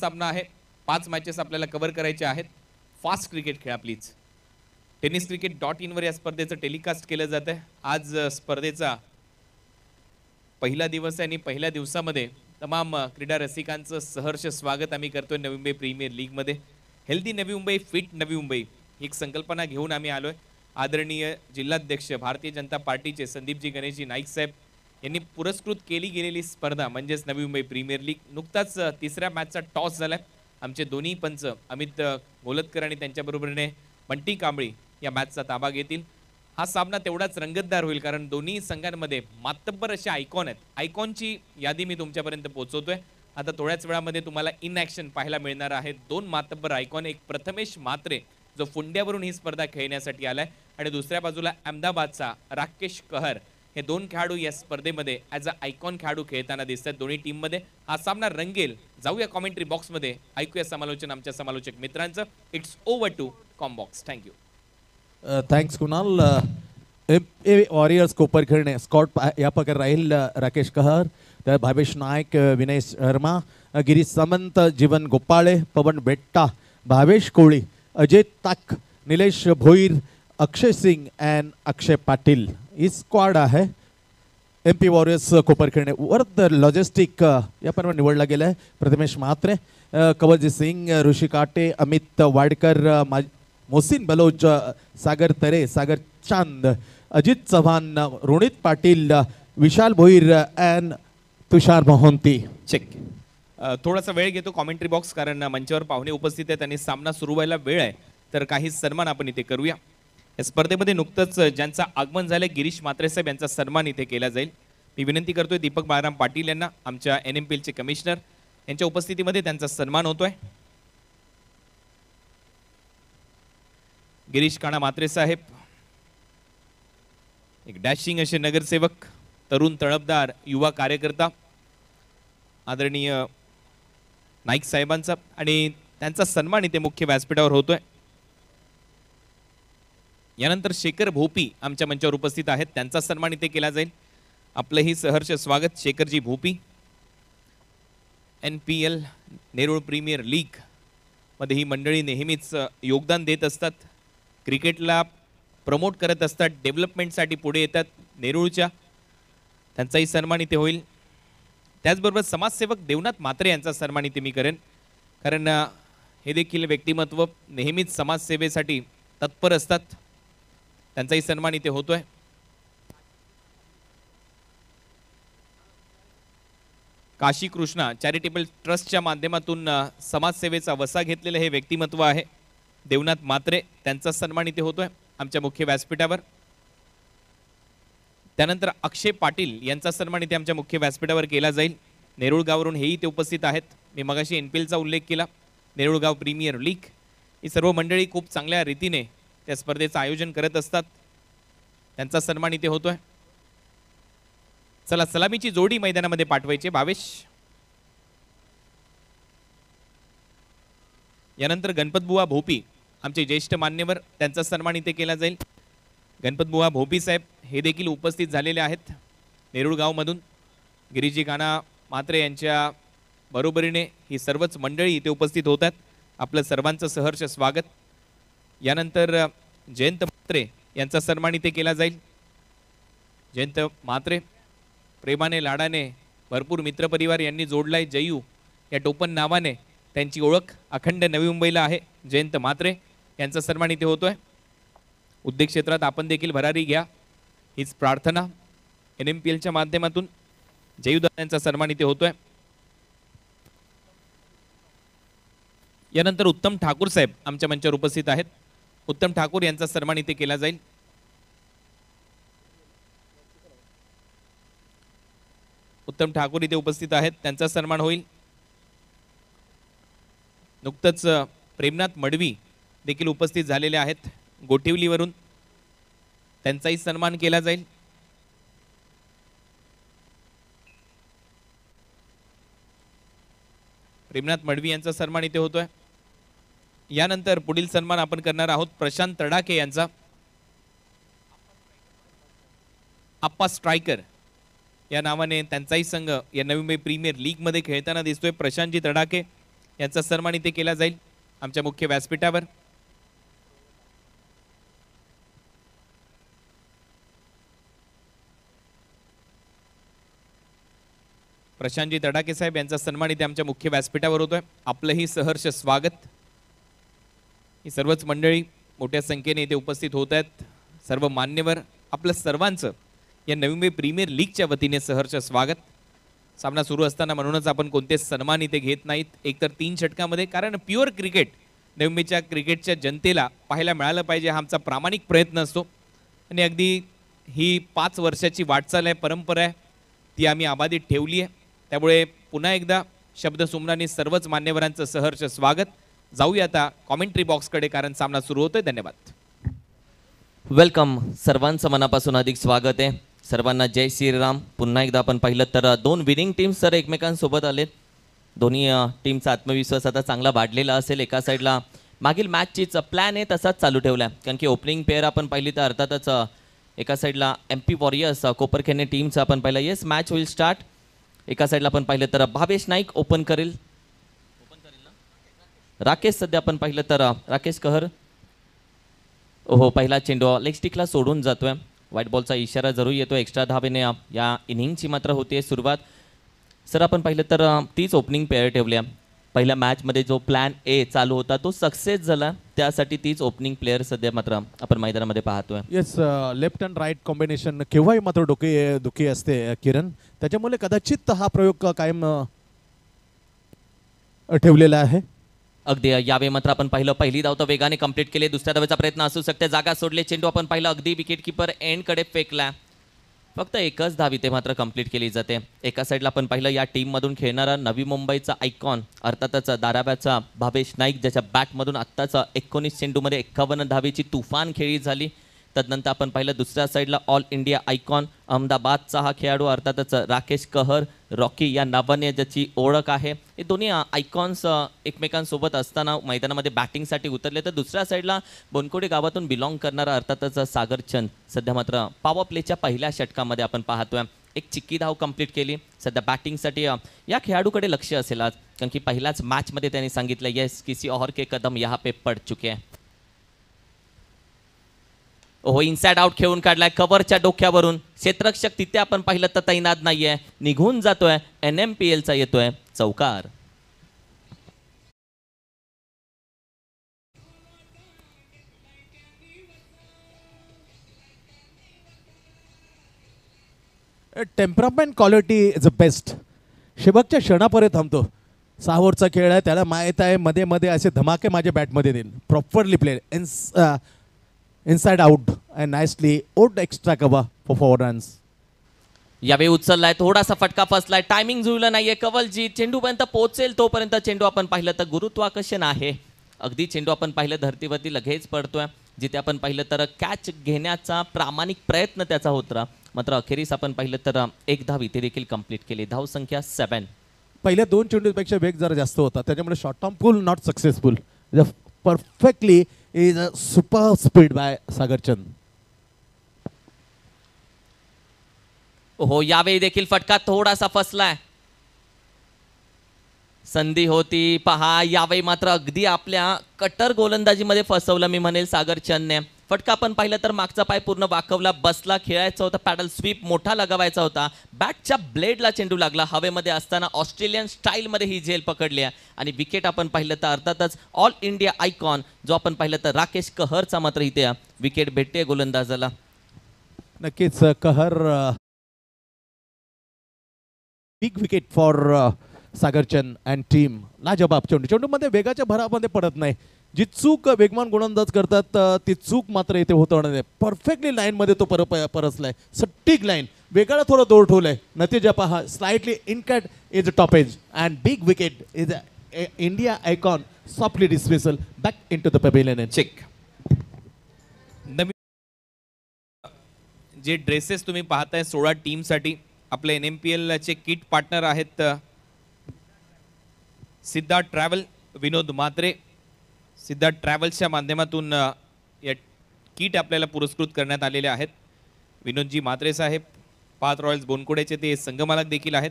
सामना आहे. 5 मॅचेस आपल्याला कव्हर करायचे आहेत. फास्ट क्रिकेट खेळा प्लीज. tenniscricket.in वर या स्पर्धेचं टेलिकास्ट केलं जात आहे. आज स्पर्धेचा पहिला दिवस आहे आणि पहिल्या दिवसामध्ये तमाम क्रीडा रसिकांचं सहर्ष स्वागत आम्ही करतोय नवी मुंबई प्रीमियर लीग मध्ये. हेल्दी नवी मुंबई, फिट नवी मुंबई एक संकल्पना घेऊन आम्ही आलोय. आदरणीय जिल्हाध्यक्ष भारतीय जनता पार्टीचे संदीपजी गणेशजी नाईक साहेब यांनी पुरस्कृत केली गेलेली स्पर्धा म्हणजेच नवी मुंबई प्रीमियर लीग. नुकताच तिसऱ्या मॅचचा टॉस झालाय. आमचे दोन्ही पंच अमित गोलतकर आणि त्यांच्याबरोबरीने बंटी कांबळी या मॅचचा ताबा घेतील. हा सामना तेवढाच रंगतदार होईल कारण दोन्ही संघांमध्ये मातब्बर असे आयकॉन आहेत. आयकॉनची यादी मी तुमच्यापर्यंत पोहोचवतोय. आता थोड्याच वेळामध्ये तुम्हाला इन ॲक्शन पाहायला मिळणार आहे. दोन मातब्बर आयकॉन, एक प्रथमेश म्हात्रे जो फुंड्यावरून ही स्पर्धा खेळण्यासाठी आलाय आणि दुसऱ्या बाजूला अहमदाबादचा राकेश कहर. हे दोन खेळाडू या स्पर्धेमध्ये ॲज अ आयकॉन खेळाडू खेळताना दिसतात दोन्ही टीममध्ये. हा सामना रंगेल. जाऊया कॉमेंट्री बॉक्समध्ये, ऐकूया समालोचन आमच्या समालोचक मित्रांचं. It's over to comm box. Thank you. Thanks Kunal. Warriors Kopar Khairane स्कॉट या प्रकारे राहील. राकेश कहर, तर भावेश नायक, विनय शर्मा, गिरीश सामंत, जीवन गोपाळे, पवन बेट्टा, भावेश कोळी, अजय ताक, निलेश भोईर, अक्षय सिंग अँड अक्षय पाटील ही स्क्वॉड आहे. MP वॉरियर्स कोपर खेळणे वर्ध लॉजिस्टिक या प्रमाणे निवडला गेला आहे. प्रथमेश म्हात्रे, कवलजीत सिंग, ऋषी काटे, अमित वाडकर, मोहसिन बलोच, सागर तरे, सागर चांद, अजित चव्हाण, रोनित पाटील, विशाल भोईर अँड तुषार मोहंती. चेक. थोडासा वेळ घेतो कॉमेंट्री बॉक्स कारण मंचावर पाहुणे उपस्थित आहेत आणि सामना सुरू व्हायला वेळ आहे. तर काही सन्मान आपण इथे करूया. या स्पर्धेमध्ये नुकतंच ज्यांचं आगमन झालंय गिरीश म्हात्रे साहेब यांचा सन्मान इथे केला जाईल. मी विनंती करतोय दीपक बाळाराम पाटील यांना, आमच्या NMPLचे कमिशनर, यांच्या उपस्थितीमध्ये त्यांचा सन्मान होतोय. गिरीश काणा म्हात्रे साहेब एक डॅशिंग असे नगरसेवक, तरुण तळपदार युवा कार्यकर्ता आदरणीय नाईक साहेबांचा, आणि त्यांचा सन्मान इथे मुख्य व्यासपीठावर होतोय. यानंतर शेखर भोपी आमच्या मंचावर उपस्थित आहेत. त्यांचा सन्मान इथे केला जाईल. आपलंही सहर्ष स्वागत Shekharji Bhopi. NPL Nerul premier league मध्ये ही मंडळी नेहमीच योगदान देत असतात. क्रिकेटला प्रमोट करत असतात, डेव्हलपमेंटसाठी पुढे येतात नेरूळच्या. त्यांचाही सन्मान इथे होईल. त्याचबरोबर समाजसेवक देवनाथ म्हात्रे यांचा सन्मान इथे मी करेन कारण हे देखील व्यक्तिमत्व नेहमीच समाजसेवेसाठी तत्पर असतात. त्यांचाही सन्मान इथे होतोय. काशी कृष्णा चॅरिटेबल ट्रस्टच्या माध्यमातून समाजसेवेचा वसा घेतलेलं हे व्यक्तिमत्व आहे देवनाथ म्हात्रे. त्यांचा सन्मान इथे होतोय आमच्या मुख्य व्यासपीठावर. त्यानंतर अक्षय पाटील यांचा सन्मान इथे आमच्या मुख्य व्यासपीठावर केला जाईल. नेरूळ गावावरून हेही इथे उपस्थित आहेत. मी मगाशी NPLचा उल्लेख केला. नेरूळ गाव प्रीमियर लीग ही सर्व मंडळी खूप चांगल्या रीतीने त्या स्पर्धेचं आयोजन करत असतात. त्यांचा सन्मान इथे होतोय. चला सलामीची जोडी मैदानामध्ये पाठवायची भावेश. यानंतर गणपतबुवा भोपी आमचे ज्येष्ठ मान्यवर, त्यांचा सन्मान इथे केला जाईल. गणपतबुवा भोपी साहेब हे देखील उपस्थित झालेले आहेत नेरूळ गावमधून. गिरीजी काना म्हात्रे यांच्या बरोबरीने ही सर्वच मंडळी इथे उपस्थित होतात. आपलं सर्वांचं सहर्ष स्वागत. यानंतर जयंत म्हात्रे यांचा सन्मान इथे केला जाईल. जयंत म्हात्रे प्रेमाने लाडाने भरपूर मित्रपरिवार यांनी जोडलाय. जयू या टोपण नावाने त्यांची ओळख अखंड नवी मुंबईला आहे. जयंत म्हात्रे यांचा सन्मान इथे होतोय. उद्योग क्षेत्रात आपण देखील भरारी घ्या हीच प्रार्थना. NMPLच्या माध्यमातून जयूदादा यांचा सन्मान इथे होतोय. यानंतर उत्तम ठाकूर साहेब आमच्या मंचावर उपस्थित आहेत. उत्तम ठाकूर यांचा सन्मान इथे केला जाईल. उत्तम ठाकूर इथे उपस्थित आहेत. त्यांचा सन्मान होईल. नुकतंच प्रेमनाथ मडवी देखील उपस्थित झालेले आहेत गोठिवलीवरून. त्यांचाही सन्मान केला जाईल. प्रेमनाथ मडवी यांचा सन्मान इथे होतोय. यानंतर पुढील सन्मान आपण करणार आहोत प्रशांत तडाके यांचा. आप्पा स्ट्रायकर या नावाने त्यांचाही संघ या नवी मुंबई प्रीमियर लीग मध्ये खेळताना दिसतोय. प्रशांतजी तडाके यांचा सन्मान इथे केला जाईल आमच्या मुख्य व्यासपीठावर. प्रशांतजी तडाके साहेब यांचा सन्मान इथे आमच्या मुख्य व्यासपीठावर होतोय. आपलंही सहर्ष स्वागत. ही सर्वच मंडळी मोठ्या संख्येने इथे उपस्थित होत आहेत. सर्व मान्यवर आपलं सर्वांचं या नवी मुंबई प्रीमियर लीगच्या वतीने सहर्ष स्वागत. सामना सुरू असताना म्हणूनच आपण कोणतेच सन्मान इथे घेत नाहीत, एकतर 3 षटकामध्ये, कारण प्युअर क्रिकेट नवी मुंबईच्या क्रिकेटच्या जनतेला पाहायला मिळालं पाहिजे हा आमचा प्रामाणिक प्रयत्न असतो. आणि अगदी ही 5 वर्षाची वाटचाल आहे, परंपरा आहे, ती आम्ही अबाधित ठेवली आहे. त्यामुळे पुन्हा एकदा शब्दसुमनाने सर्वच मान्यवरांचं सहर्ष स्वागत. जाऊया आता कॉमेंट्री बॉक्सकडे, कारण सामना सुरू होतोय. धन्यवाद. वेलकम. सर्वांचं मनापासून अधिक स्वागत आहे. सर्वांना जय श्रीराम. पुन्हा एकदा आपण पाहिलं तर 2 विनिंग टीम्स तर एकमेकांसोबत आलेत. दोन्ही टीमचा आत्मविश्वास आता चांगला वाढलेला असेल. एका साईडला मागील मॅचचीच प्लॅन आहे तसाच चालू ठेवला आहे, कारण की ओपनिंग पेअर आपण पाहिली तर अर्थातच एका साईडला MP वॉरियर्स कोपरखेडणे टीमचं आपण पाहिलं. येस, मॅच होईल स्टार्ट. एका साईडला आपण पाहिलं तर भावेश नाईक ओपन करेल ना, राकेश सध्या आपण पाहिलं तर राकेश कहर. ओहो, पहिला चेंडू लेग स्टिकला सोडून जातोय. व्हाईट बॉलचा इशारा जरूर येतो. एक्स्ट्रा धावेने या इनिंगची मात्र होते सुरुवात. सर आपण पाहिलं तर तीच ओपनिंग पेअर ठेवली आहे. पहिल्या मॅचमध्ये जो प्लॅन ए चालू होता तो सक्सेस झाला, त्यासाठी तीच ओपनिंग प्लेअर सध्या मात्र आपण मैदानामध्ये पाहतोय. Yes, left and right combination केव्हाही मात्र दुखी असते किरण, त्याच्यामुळे कदाचित हा प्रयोग कायम ठेवलेला आहे. अगदी यावेळी मात्र आपण पाहिलं पहिली धाव तर वेगाने कंप्लीट केली. दुसऱ्या धावेचा प्रयत्न असू शकते. जागा सोडले. चेंडू आपण पाहिलं अगदी विकेट किपर एंडकडे फेकला. फक्त एकच धाव इथे मात्र कंप्लीट केली जाते. एका साईडला आपण पाहिलं या टीममधून खेळणारा नवी मुंबईचा आयकॉन अर्थातच धाराव्याचा भावेश नाईक, ज्याच्या बॅटमधून आत्ताच 19 चेंडूमध्ये 51 धावेची तुफान खेळी झाली. तदनंतर आपण पाहिलं दुसऱ्या साईडला ऑल इंडिया आयकॉन अहमदाबादचा हा खेळाडू अर्थातच राकेश कहर, रॉकी या नावाने ज्याची ओळख आहे. हे दोन्ही आयकॉन्स एकमेकांसोबत असताना मैदानामध्ये बॅटिंगसाठी उतरले. तर दुसऱ्या साईडला बोनकोडी गावातून बिलॉंग करणारा अर्थातच सागर चंद सध्या मात्र पॉवर प्लेच्या पहिल्या षटकामध्ये आपण पाहतोय एक चिक्की धाव कंप्लीट केली. सध्या बॅटिंगसाठी या खेळाडूकडे लक्ष असेल आज, कारण की पहिल्याच मॅचमध्ये त्यांनी सांगितलं येस किसी और के कदम यहाँ पे पड चुके हैं. ओहो, इनसाइड आउट खेळून काढलाय कव्हरच्या डोक्यावरून. क्षेत्ररक्षक तिथे आपण पाहिलं तर तैनात नाहीये, निघून जातोय. NMPLचा येतोय चौकार. Temperament quality is a best. शेवटच्या क्षणापर्यंत थांबतो. 6 ओव्हरचा खेळ आहे, त्याला माहीत आहे मध्ये मध्ये असे धमाके माझ्या बॅटमध्ये देईल. Properly play inside out and nicely out extra cover for 4 runs. यावेळी उचललाय, थोडासा फटका फसलाय, टायमिंग जुळलं नाहीये. कवलजी चेंडूपर्यंत पोहोचेल तोपर्यंत चेंडू आपण पाहिलं तर गुरुत्वाकर्षण आहे. अगदी चेंडू आपण पाहिलं धरतीवरती लगेच पडतोय. जिथे आपण पाहिलं तर कॅच घेण्याचा प्रामाणिक प्रयत्न त्याचा होता, मात्र अखेरीस आपण पाहिलं तर एक धाव इथे देखील कंप्लीट केली. धाव संख्या 7. पहिल्या 2 चेंडूपेक्षा वेग जरा जास्त होता, त्याच्यामुळे short term pull not successful. Perfectly is a super speed by Sagarchand. हो, यावेळी देखील फटका थोडासा फसलाय. संधी होती पहा, यावेळी मात्र अगदी आपल्या कटर गोलंदाजीमध्ये फसवलं मी म्हणेल सागरचंदने. फटका आपण पाहिलं तर मागचा पाय पूर्ण वाकवला, बसला. खेळायचा होता पॅडल स्वीप मोठा लगावायचा होता. बॅटच्या ब्लेडला चेंडू लागला. हवेमध्ये असताना ऑस्ट्रेलियन स्टाईलमध्ये ही झेल पकडली आहे आणि विकेट आपण पाहिलं तर अर्थातच ऑल इंडिया आयकॉन जो आपण पाहिलं तर राकेश कहरचा मात्र इथे विकेट भेटते गोलंदाजाला. नक्कीच कहर big wicket for Sagarchand and team. लाजबाब चेंडू. चेंडूमध्ये वेगाच्या भरामध्ये पडत नाही. जी चूक वेगवान गोलंदाज करतात ती चूक मात्र इथे होत नाही. परफेक्टली लाईनमध्ये तो परसलाय. सटीक लाईन. वेगाला थोडं दोर ठेवलंय. नतीजा पहा, slightly incut is top edge and big wicket is India icon softly dismissal back in to the pavilion. Check. नवीन जे ड्रेसेस तुम्ही पाहताय 16 टीमसाठी आपले NMPL चे किट पार्टनर आहेत सिद्धार्थ ट्रॅव्हल, विनोद म्हात्रे. सिद्धार्थ ट्रॅव्हल्सच्या माध्यमातून या किट आपल्याला पुरस्कृत करण्यात आलेले आहेत. विनोदजी म्हात्रे साहेब, पाथ रॉयल्स बोनकुड्याचे ते संघमालक देखील आहेत.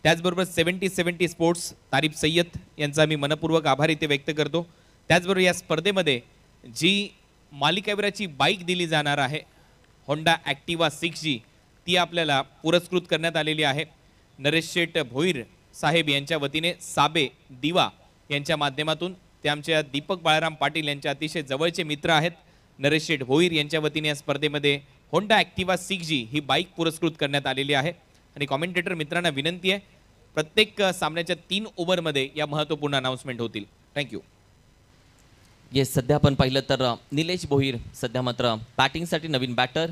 त्याचबरोबर 70-70 स्पोर्ट्स तारिफ सय्यद यांचा मी मनपूर्वक आभार इथे व्यक्त करतो. त्याचबरोबर या स्पर्धेमध्ये जी मालिकावीराची बाईक दिली जाणार आहे होंडा ॲक्टिवा 6G ती आपल्याला पुरस्कृत करण्यात आलेली आहे. नरेश शेठ भोईर साहेब यांच्या वतीने साबे दिवा यांच्या माध्यमातून ते आमच्या दीपक बाळाराम पाटील यांच्या अतिशय जवळचे मित्र आहेत. नरेश शेठ भोईर यांच्या वतीने या स्पर्धेमध्ये होंडा ॲक्टिवा 6G ही बाईक पुरस्कृत करण्यात आलेली आहे. आणि कॉमेंटेटर मित्रांना विनंती आहे, प्रत्येक सामन्याच्या 3 ओव्हरमध्ये या महत्त्वपूर्ण अनाउन्समेंट होतील. थँक्यू. येस, सध्या आपण पाहिलं तर निलेश भोईर सध्या मात्र बॅटिंगसाठी नवीन बॅटर.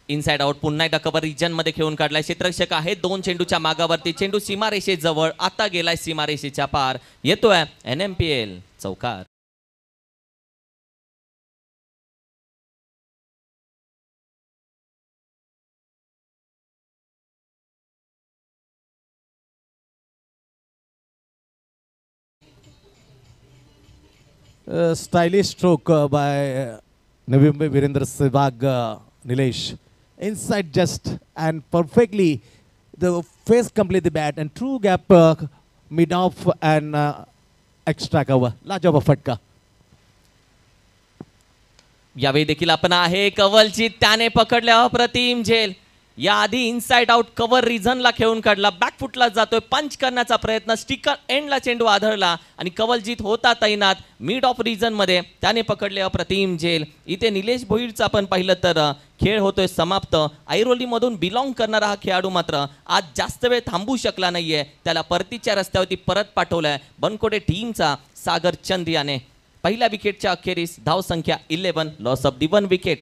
इनसाइड आउट पुन्हा एकदा कव्हर रिजन मध्ये खेळून काढलाय. क्षेत्ररक्षक आहे 2 चेंडूच्या मागावरती. चेंडू सीमारेषेजवळ आता गेलाय सीमारेषेच्या पार. येतोय NMPL चौकार. Stylish stroke by Navi Mumbai Virendra Sehwag, Nilesh. Inside just and perfectly the face complete the bat and true gap mid off and extra cover. लाजवाब फटका. यावेळी देखील आपण आहे कवलजीत, त्याने पकडल्या अप्रतिम झेल. याआधी इनसाइड आउट कव्हर रिझनला खेळून काढला. बॅकफुटला जातोय, पंच करण्याचा प्रयत्न, स्टिकर एंडला चेंडू आढळला आणि कवलजीत होता तैनात मिड ऑफ रिजन मध्ये. त्याने पकडले अप्रतिम झेल. इथे निलेश भोईरचं आपण पाहिलं तर खेळ होतोय समाप्त. ऐरोली मधून बिलॉंग करणारा हा खेळाडू मात्र आज जास्त वेळ थांबू शकला नाहीये. त्याला परतीच्या रस्त्यावरती परत पाठवलंय. बनकोटे टीमचा सागर चंद याने पहिल्या विकेटच्या अखेरीस धाव संख्या 11, लॉस ऑफ दी 1 विकेट.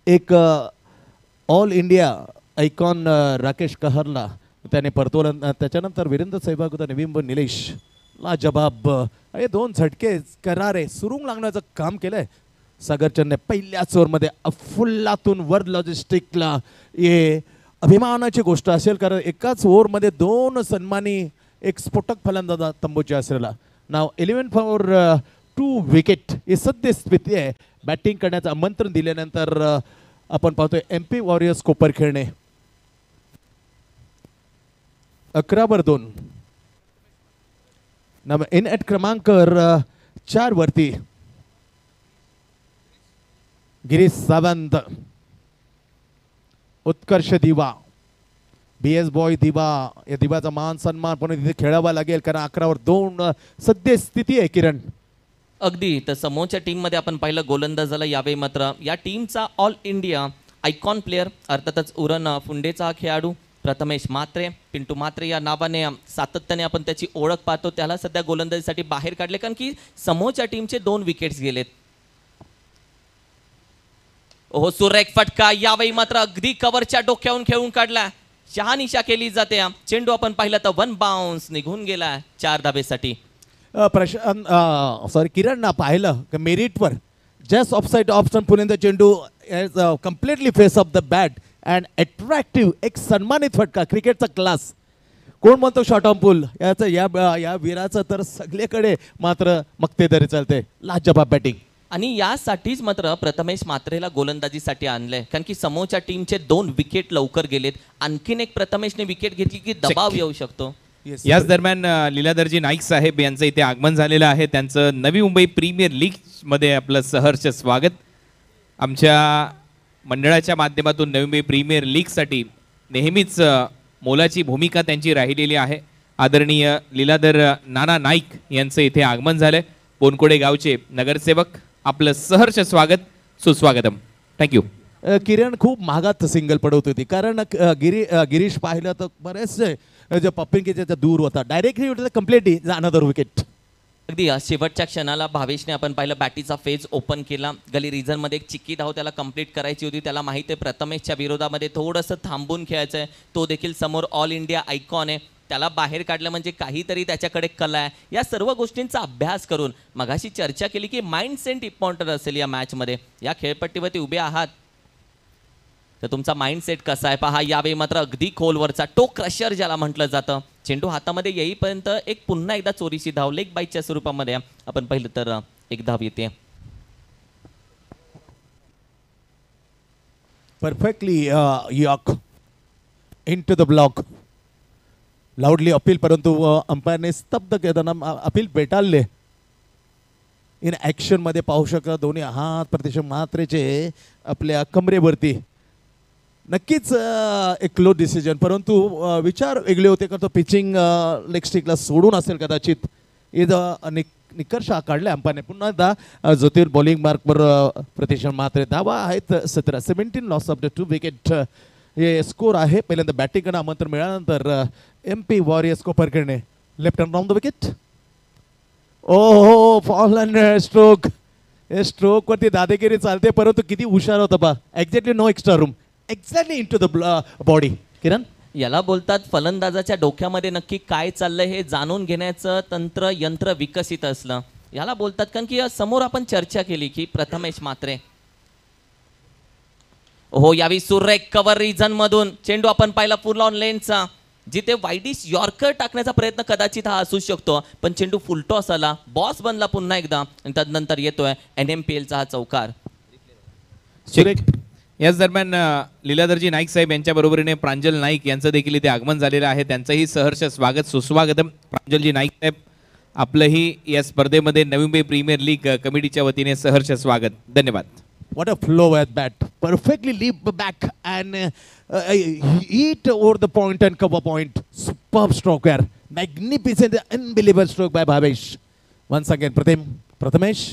एक ऑल इंडिया आयकॉन राकेश कहारला त्याने परतवलं. त्याच्यानंतर वीरेंद्र सेहवाग होता, नवी मुंबई निलेश. लाजवाब हे 2 झटके करारे सुरुंग लागण्याचं काम केलंय सागरचंदने पहिल्याच ओव्हरमध्ये. अफुल्लातून वर लॉजिस्टिकला हे अभिमानाची गोष्ट असेल, कारण एकाच ओव्हरमध्ये 2 सन्मानी एक स्फोटक फलंदाज तंबूच्या असलेला. नाव 11 फॉर 2 विकेट ही सद्यस्थिती आहे. बॅटिंग करण्याचं आमंत्रण दिल्यानंतर आपण पाहतोय MP वॉरियर्स कोपर खेळणे 11/2. इन ॲट क्रमांक 4 वरती गिरीश सावंत, उत्कर्ष दिवा, BS बॉय दिवा. या दिवाचा मान सन्मान पण तिथे खेळावा लागेल, कारण 11/2 सद्यस्थिती आहे. किरण अगदी तर समोरच्या टीम मध्ये आपण पाहिलं गोलंदाजाला यावेळी मात्र या टीमचा ऑल इंडिया आयकॉन प्लेअर अर्थातच उरण फुंडेचा खेळाडू प्रथमेश मात्रे, पिंटू मात्रे या नावाने सातत्याने आपण त्याची ओळख पाहतो. त्याला सध्या गोलंदाजीसाठी बाहेर काढले, कारण की समोरच्या टीमचे 2 विकेट्स गेलेत. ओहो, सुरेख फटका. यावेळी मात्र अगदी कव्हरच्या डोक्यावरून खेळून काढला. शहानिशा केली जाते. चेंडू आपण पाहिला तर 1 बाउन्स निघून गेला 4 धाबेसाठी. किरण पाहिलं की मेरिटवर जस्ट ऑफसाइड ऑप्शन पुण्याचा चेंडू completely face of the bat and attractive एक सन्मानित फटका. क्रिकेटचा क्लास. कोण म्हणतो शॉर्ट ऑन पुल याचं या वीराचं तर सगळीकडे मात्र मक्तेदारी चालते. लाजवाब बॅटिंग. आणि यासाठीच मात्र प्रथमेश मात्रेला गोलंदाजीसाठी आणलंय, कारण की समोरच्या टीमचे 2 विकेट लवकर गेलेत. आणखीन एक प्रथमेशने विकेट घेतली की दबाव येऊ शकतो. याच दरम्यान लीलाधरजी नाईक साहेब यांचं इथे आगमन झालेलं आहे. त्यांचं नवी मुंबई प्रीमियर लीग मध्ये आपलं सहर्ष स्वागत. आमच्या मंडळाच्या माध्यमातून नवी मुंबई प्रीमियर लीगसाठी नेहमीच मोलाची भूमिका त्यांची राहिलेली आहे. आदरणीय लीलाधर नाना नाईक यांचं इथे आगमन झालंय. बोनकोडे गावचे नगरसेवक, आपलं सहर्ष स्वागत, सुस्वागतम. थँक्यू. किरण खूप महागात सिंगल पडवत होती, कारण गिरीश पाहिलं तर बरेचसे जे पप्पिंग दूर होता. Directly completely another wicket. अगदी शेवटच्या क्षणाला भावेशने आपण पाहिलं बॅटीचा फेज ओपन केला. गली रिझन मध्ये एक चिक्की धाव त्याला कंप्लीट करायची होती. त्याला माहिती आहे प्रथमेशच्या विरोधामध्ये थोडंसं थांबून खेळायचं आहे. तो देखील समोर ऑल इंडिया आयकॉन आहे. त्याला बाहेर काढलं म्हणजे काहीतरी त्याच्याकडे कला आहे. या सर्व गोष्टींचा अभ्यास करून मगाशी चर्चा केली की माइंडसेट इम्पॉर्टंट असेल या मॅचमध्ये. या खेळपट्टीवरती उभे आहात तर तुमचा माइंडसेट कसा आहे पहा. यावेळी मात्र अगदी खोलवरचा टो क्रशर ज्याला म्हटलं जातं, चेंडू हातामध्ये येईपर्यंत एक पुन्हा एकदा चोरीची धाव लेग बाईटच्या स्वरूपामध्ये आपण पाहिलं तर एक धाव येते. Perfectly york into the block. Loudly appeal, परंतु अंपायरने स्तब्ध करताना अपील पेटाळले. इन ॲक्शनमध्ये पाहू शकता दोन्ही हात प्रत्यक्ष मात्रेचे आपल्या कमरेवरती. नक्कीच एक क्लोज डिसिजन, परंतु विचार वेगळे होते का तो पिचिंग लेग स्टिकला सोडून असेल कदाचित. निकर्ष काढले अंपायरने. पुन्हा एकदा ज्योतिर बॉलिंग मार्कवर प्रत्यक्ष मात्रे. धावा आहेत 17 लॉस ऑफ द 2 विकेट हे स्कोर आहे. पहिल्यांदा बॅटिंग करणे आमंत्रण मिळाल्यानंतर MP warriors Koparkhairane left hand round the wicket. Oh fall and stroke. हे स्ट्रोकवरती दादेगिरी चालते, परंतु किती हुशार होतं बा. Exactly no extra room, exactly in to the body. Kiran, याला बोलतात फलंदाजाच्या डोक्यामध्ये नक्की काय चाललंय हे जाणून घेण्याचं तंत्र यंत्र विकसित असलं. याला बोलतात, कारण की समोर आपण चर्चा केली की प्रथमेश मात्रे. हो, यावी सुरेख कव्हर रिजन मधून चेंडू आपण पाहिला फुल ऑन लेनचा, जिथे वाईडिश यॉर्कर टाकण्याचा प्रयत्न कदाचित हा असू शकतो, पण चेंडू फुलटॉस आला, बॉस बनला पुन्हा एकदा आणि त्यानंतर येतोय NMPLचा हा चौकार. सुरेख. याच दरम्यान लीलाधरजी नाईक साहेब यांच्या बरोबरीने प्रांजल नाईक यांचं देखील इथे आगमन झालेलं आहे. त्यांचंही सहर्ष स्वागत सुस्वागतम. प्रांजलजी नाईक साहेब, आपलंही या स्पर्धेमध्ये नवी मुंबई प्रीमियर लीग कमिटीच्या वतीने सहर्ष स्वागत. धन्यवाद. What a flow at bat. Perfectly leap back and eat over the point and cover point. Superb stroke there. Magnificent, unbelievable stroke by Bhavesh. Once again, Prathamesh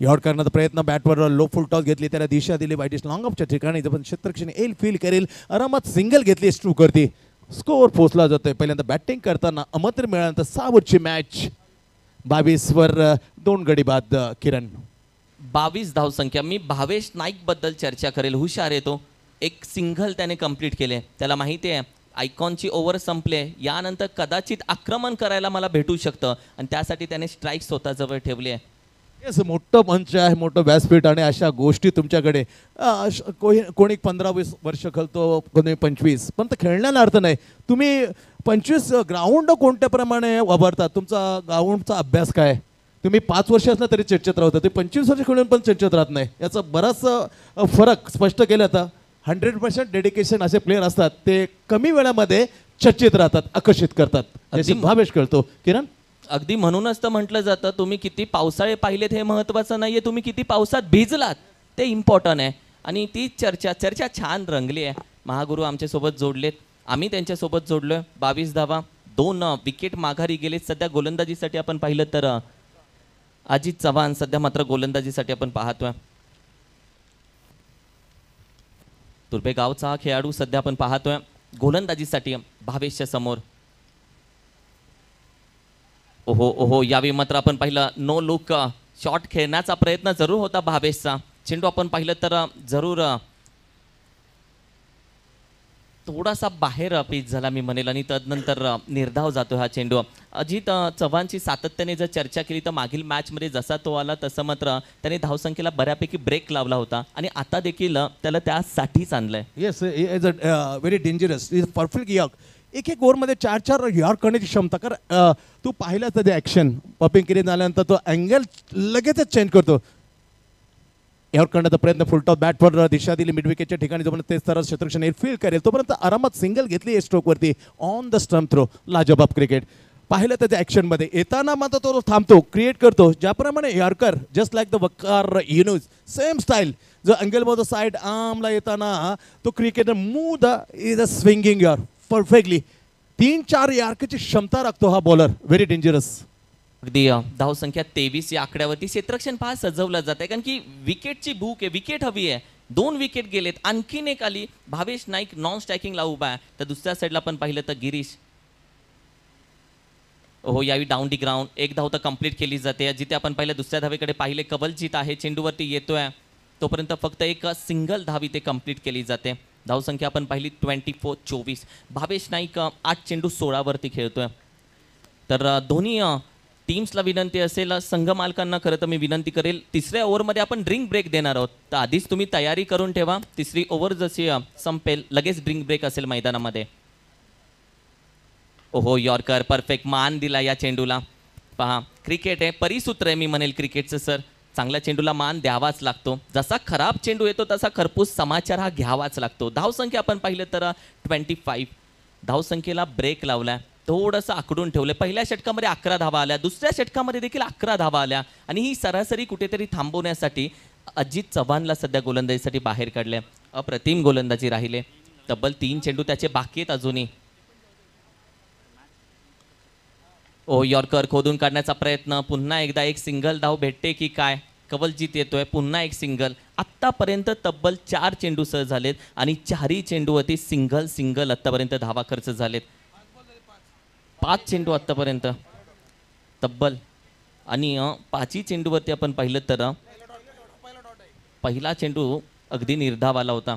यॉर्ड करण्याचा प्रयत्न. बॅटवर लो फुल टॉस घेतली, त्याला दिशा दिली वाईटिश लॉंग ऑफच्या ठिकाणी. पण क्षेत्रक्षणी येईल, फील करेल, आरामात सिंगल घेतली स्ट्रोकवरती. स्कोअर पोचला जातोय. पहिल्यांदा बॅटिंग करताना आमंत्रण मिळाल्यानंतर 6 ओव्हरची मॅच. 22वर 2 गडी बाद. किरण, 22 धावसंख्या. मी भावेश नाईक बद्दल चर्चा करेल. हुशार येतो, एक सिंगल त्याने कंप्लीट केले. त्याला माहिती आहे आयकॉनची ओव्हर संपले, यानंतर कदाचित आक्रमण करायला मला भेटू शकतं आणि त्यासाठी त्याने स्ट्राईक स्वतःजवळ ठेवली आहे. येस, मोठं मंच आहे, मोठं व्यासपीठ आणि अशा गोष्टी तुमच्याकडे. कोणी 15-20 वर्ष खेळतो, कोणी 25, पण तर खेळण्याला अर्थ नाही. तुम्ही 25 ग्राउंड कोणत्या प्रमाणे वापरतात, तुमचा ग्राउंडचा अभ्यास काय. तुम्ही 5 वर्ष असला तरी चर्चेत राहता, ते 25 वर्ष खेळून पण चर्चेत राहत नाही. याचा बराच फरक स्पष्ट केला तर 100% डेडिकेशन असे प्लेयर असतात, ते कमी वेळामध्ये चर्चेत राहतात, आकर्षित करतात. जसे भावेश खेळतो. किरण, अगदी म्हणूनच तर म्हटलं जातं तुम्ही किती पावसाळे पाहिलेत हे महत्त्वाचं नाहीये, तुम्ही किती पावसात भिजलात ते इम्पॉर्टंट आहे. आणि ती चर्चा छान रंगली आहे. महागुरू आमच्यासोबत जोडलेत, आम्ही त्यांच्यासोबत जोडलोय. 22 धावा, 2 विकेट माघारी गेलेत. सध्या गोलंदाजीसाठी आपण पाहिलं तर अजित चव्हाण सध्या मात्र गोलंदाजीसाठी आपण पाहतोय. तुर्भे गावचा खेळाडू सध्या आपण पाहतोय गोलंदाजीसाठी भावेशच्या समोर. ओहो, यावेळी मात्र आपण पाहिलं नो लुक शॉट खेळण्याचा प्रयत्न जरूर होता भावेशचा. चेंडू आपण पाहिलं तर जरूर थोडासा बाहेर पिच झाला मी म्हणेल, आणि तदनंतर निर्धाव जातो हा चेंडू. अजित चव्हाणची सातत्याने जर चर्चा केली तर मागील मॅचमध्ये जसा तो आला तसं मात्र त्याने धावसंख्येला बऱ्यापैकी ब्रेक लावला होता आणि आता देखील त्याला त्यासाठीच आणलंय. Yes, is a very dangerous, is perfect York. एक ओव्हरमध्ये 4 यॉर्क करण्याची क्षमता. कारण तू पाहिलं तर ते ॲक्शन पॉपिंग केली झाल्यानंतर तो अँगल लगेचच चेंज करतो. यावर करण्याचा प्रयत्न, फुलटॉप बॅटवर दिशा दिली मिड विकेटच्या ठिकाणी. जोपर्यंत तेच तरच क्षेत्रक्षण फील करेल तोपर्यंत आरामात सिंगल घेतली स्ट्रोकवरती ऑन द स्टंप थ्रो. लाजवाब क्रिकेट. पाहिलं त्याच्या ॲक्शनमध्ये येताना मात्र तो थांबतो, क्रिएट करतो. ज्याप्रमाणे yorker just like the Waqar Younis, same style. जो अँगलमध्ये साईड आर्मला येताना तो cricketer move the is a swinging yorker perfectly. 3-4 यॉर्कची क्षमता राखतो हा बॉलर, व्हेरी डेंजरस. अगदी धावसंख्या 23 या आकड्यावरती क्षेत्रक्षण पहा सजवलं जात आहे, कारण की विकेटची भूक आहे, विकेट हवी आहे. 2 विकेट गेलेत, आणखीन एक आली. भावेश नाईक नॉन स्ट्रायकिंगला उभा आहे. तर दुसऱ्या साईडला आपण पाहिलं तर गिरीश. हो, यावी डाऊन दी ग्राउंड. 1 धाव तर कंप्लीट केली जाते. जिथे आपण पाहिलं दुसऱ्या धावेकडे पाहिले कवलजीत आहे, चेंडूवरती येतोय. तोपर्यंत फक्त एक सिंगल धाव इथे कंप्लीट केली जाते. धावसंख्या आपण पाहिली 24-24. भावेश नाईक 8 चेंडू 16 वरती खेळतोय. तर दोन्ही टीम्सला विनंती असेल, संघ मालकांना खरं तर मी विनंती करेल, तिसऱ्या ओव्हरमध्ये आपण ड्रिंक ब्रेक देणार आहोत, तर आधीच तुम्ही तयारी करून ठेवा. तिसरी ओव्हर जशी संपेल लगेच ड्रिंक ब्रेक असेल मैदानामध्ये. ओहो, यॉर्कर परफेक्ट मान दिला या चेंडूला. पहा, क्रिकेट आहे, परिसूत्र आहे मी म्हणेल क्रिकेटचं सर. चांगल्या चेंडूला मान द्यावाच लागतो. जसा खराब चेंडू येतो तसा खरपूस समाचार हा घ्यावाच लागतो. धावसंख्या आपण पाहिलं तर 25. धावसंख्येला ब्रेक लावला, थोडंसं आकडून ठेवलं. पहिल्या षटकामध्ये 11 धावा आल्या, दुसऱ्या षटकामध्ये देखील 11 धावा आल्या आणि ही सरासरी कुठेतरी थांबवण्यासाठी अजित चव्हाणला सध्या गोलंदाजीसाठी बाहेर काढले. अप्रतिम गोलंदाजी राहिले. तब्बल 3 चेंडू त्याचे बाकी आहेत अजूनही. ओ, यॉर्कर खोदून काढण्याचा प्रयत्न, पुन्हा एकदा एक सिंगल धाव भेटते की काय? कवलजीत येतोय, पुन्हा एक सिंगल. आत्तापर्यंत तब्बल 4 चेंडू सह झालेत आणि 4ही चेंडूवरती सिंगल आत्तापर्यंत धावा खर्च झालेत. 5 चेंडू आत्तापर्यंत तब्बल, आणि 5ही चेंडूवरती आपण पाहिलं तर पहिला चेंडू अगदी निर्धाव आला होता.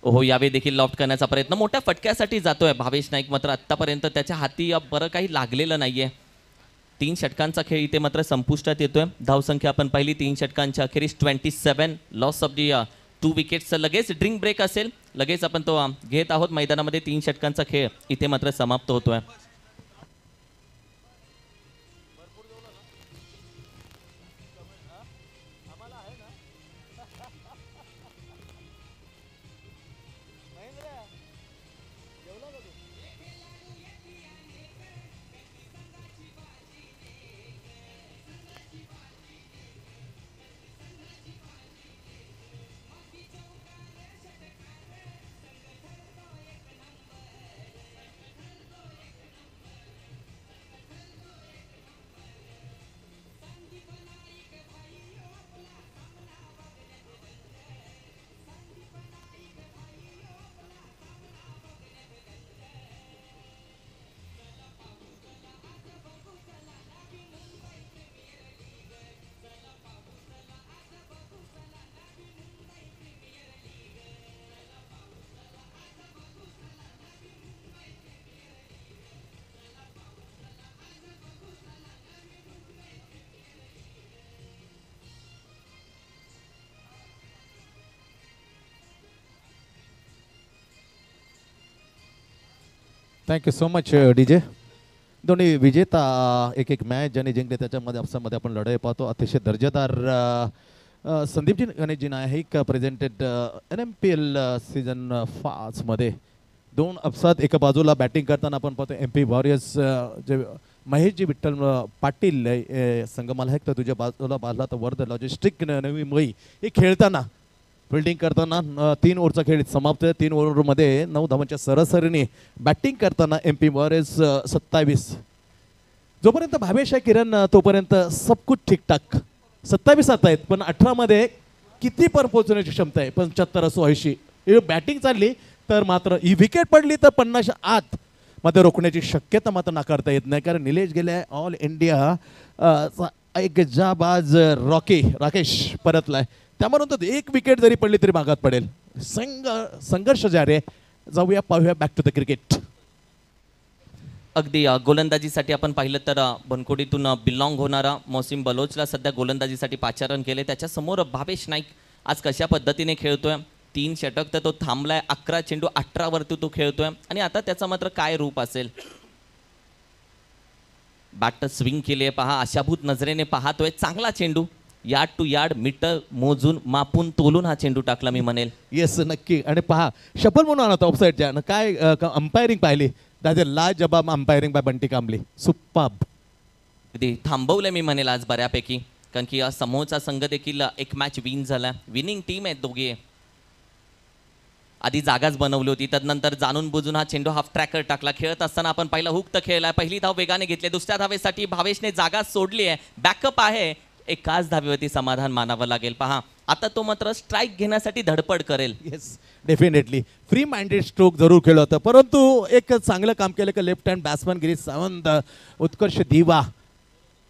ओहो, यावेळी देखील लॉफ्ट करण्याचा प्रयत्न, मोठ्या फटक्यासाठी जातोय भावेश नाईक. मात्र आत्तापर्यंत त्याच्या हाती बरं काही लागलेलं नाहीये. 3 षटकांचा खेळ इथे मात्र संपुष्टात येतोय. धावसंख्या आपण पाहिली 3 षटकांच्या अखेरीस 27. लॉस ऑफ दी 2 विकेट्सचं लगेच ड्रिंक ब्रेक असेल, लगेच आपण तो घेत आहोत मैदानामध्ये. 3 षटकांचा खेळ इथे मात्र समाप्त होतोय. Thank you so much DJ. दोन्ही विजेता एक मॅच ज्यांनी जिंकले त्याच्यामध्ये आपसामध्ये आपण लढाई पाहतो. अतिशय दर्जेदार Sandeepji Ganeshji Naik presented NMPL season 5 मध्ये 2 अपसात एका बाजूला बॅटिंग करताना आपण पाहतो MP वॉरियर्स जे महेशजी विठ्ठल पाटील संगमाला आहे, तर तुझ्या बाजूला बाजला तर वर्ध लॉजिस्टिक नवी मुंबई हे खेळताना फिल्डिंग करताना 3 ओव्हरचा खेळ समाप्त आहे. 3 ओव्हरमध्ये 9 धावांच्या सरासरीने बॅटिंग करताना MP वॉरियर्स 27. जोपर्यंत भावेश आहे किरण तोपर्यंत सब कुछ ठीकठाक. 27 आता आहेत, पण 18 मध्ये किती पर पोहोचण्याची क्षमता आहे? 75 असो 80. बॅटिंग चालली तर मात्र ही विकेट पडली तर 50 आत मध्ये रोखण्याची शक्यता मात्र नाकारता येत नाही. कारण निलेश गेले ऑल इंडिया एक जाबाज राकेश परतलाय, त्यामुळे एक विकेट जरी पडली तरी मागात पडेल. संघर्ष जारी आहे. जाऊया पाहूया बॅक टू द क्रिकेट. अगदी गोलंदाजीसाठी आपण पाहिलं तर बनकोडीतून बिलॉंग होणारा मोसिम बलोचला सध्या गोलंदाजीसाठी पाचारण केले. त्याच्यासमोर भावेश नाईक आज कशा पद्धतीने खेळतोय. 3 षटक तर तो थांबलाय, 11 चेंडू 18 वरती तो खेळतोय आणि आता त्याचा मात्र काय रूप असेल. बॅट स्विंग केली, पहा आशाभूत नजरेने पाहतोय. चांगला चेंडू, यार्ड टू यार्ड मीटर मोजून मापून तोलून हा चेंडू टाकला मी म्हणेल. येस, नक्की. आणि पहा शपल म्हणून आणत ऑफसाईडच्या काय अंपायरिंग पाहिली, दॅट इज लाजबाब umpiring by Bunty Kamble. Superb. थांबवलंय मी म्हणेल आज बऱ्यापैकी, कारण की समोरचा संघ देखील एक मॅच विन झाला. विनिंग टीम आहेत दोघे. आधी जागाच बनवली होती, त्यानंतर जाणून बुजून हा चेंडू हाफ ट्रॅकर टाकला. खेळत असताना आपण पहिला हुक तर खेळलाय. पहिली धाव वेगाने घेतली, दुसऱ्या धावेसाठी भावेशने जागा सोडली आहे. बॅकअप आहे, एकाच धावेवरती समाधान मानावं लागेल. पहा आता तो मात्र स्ट्राईक घेण्यासाठी धडपड करेल. Yes, definitely free minded stroke जरूर खेळलं होतं, परंतु एक चांगलं काम केलं की left hand batsman Girish Sawant, Utkarsh Diva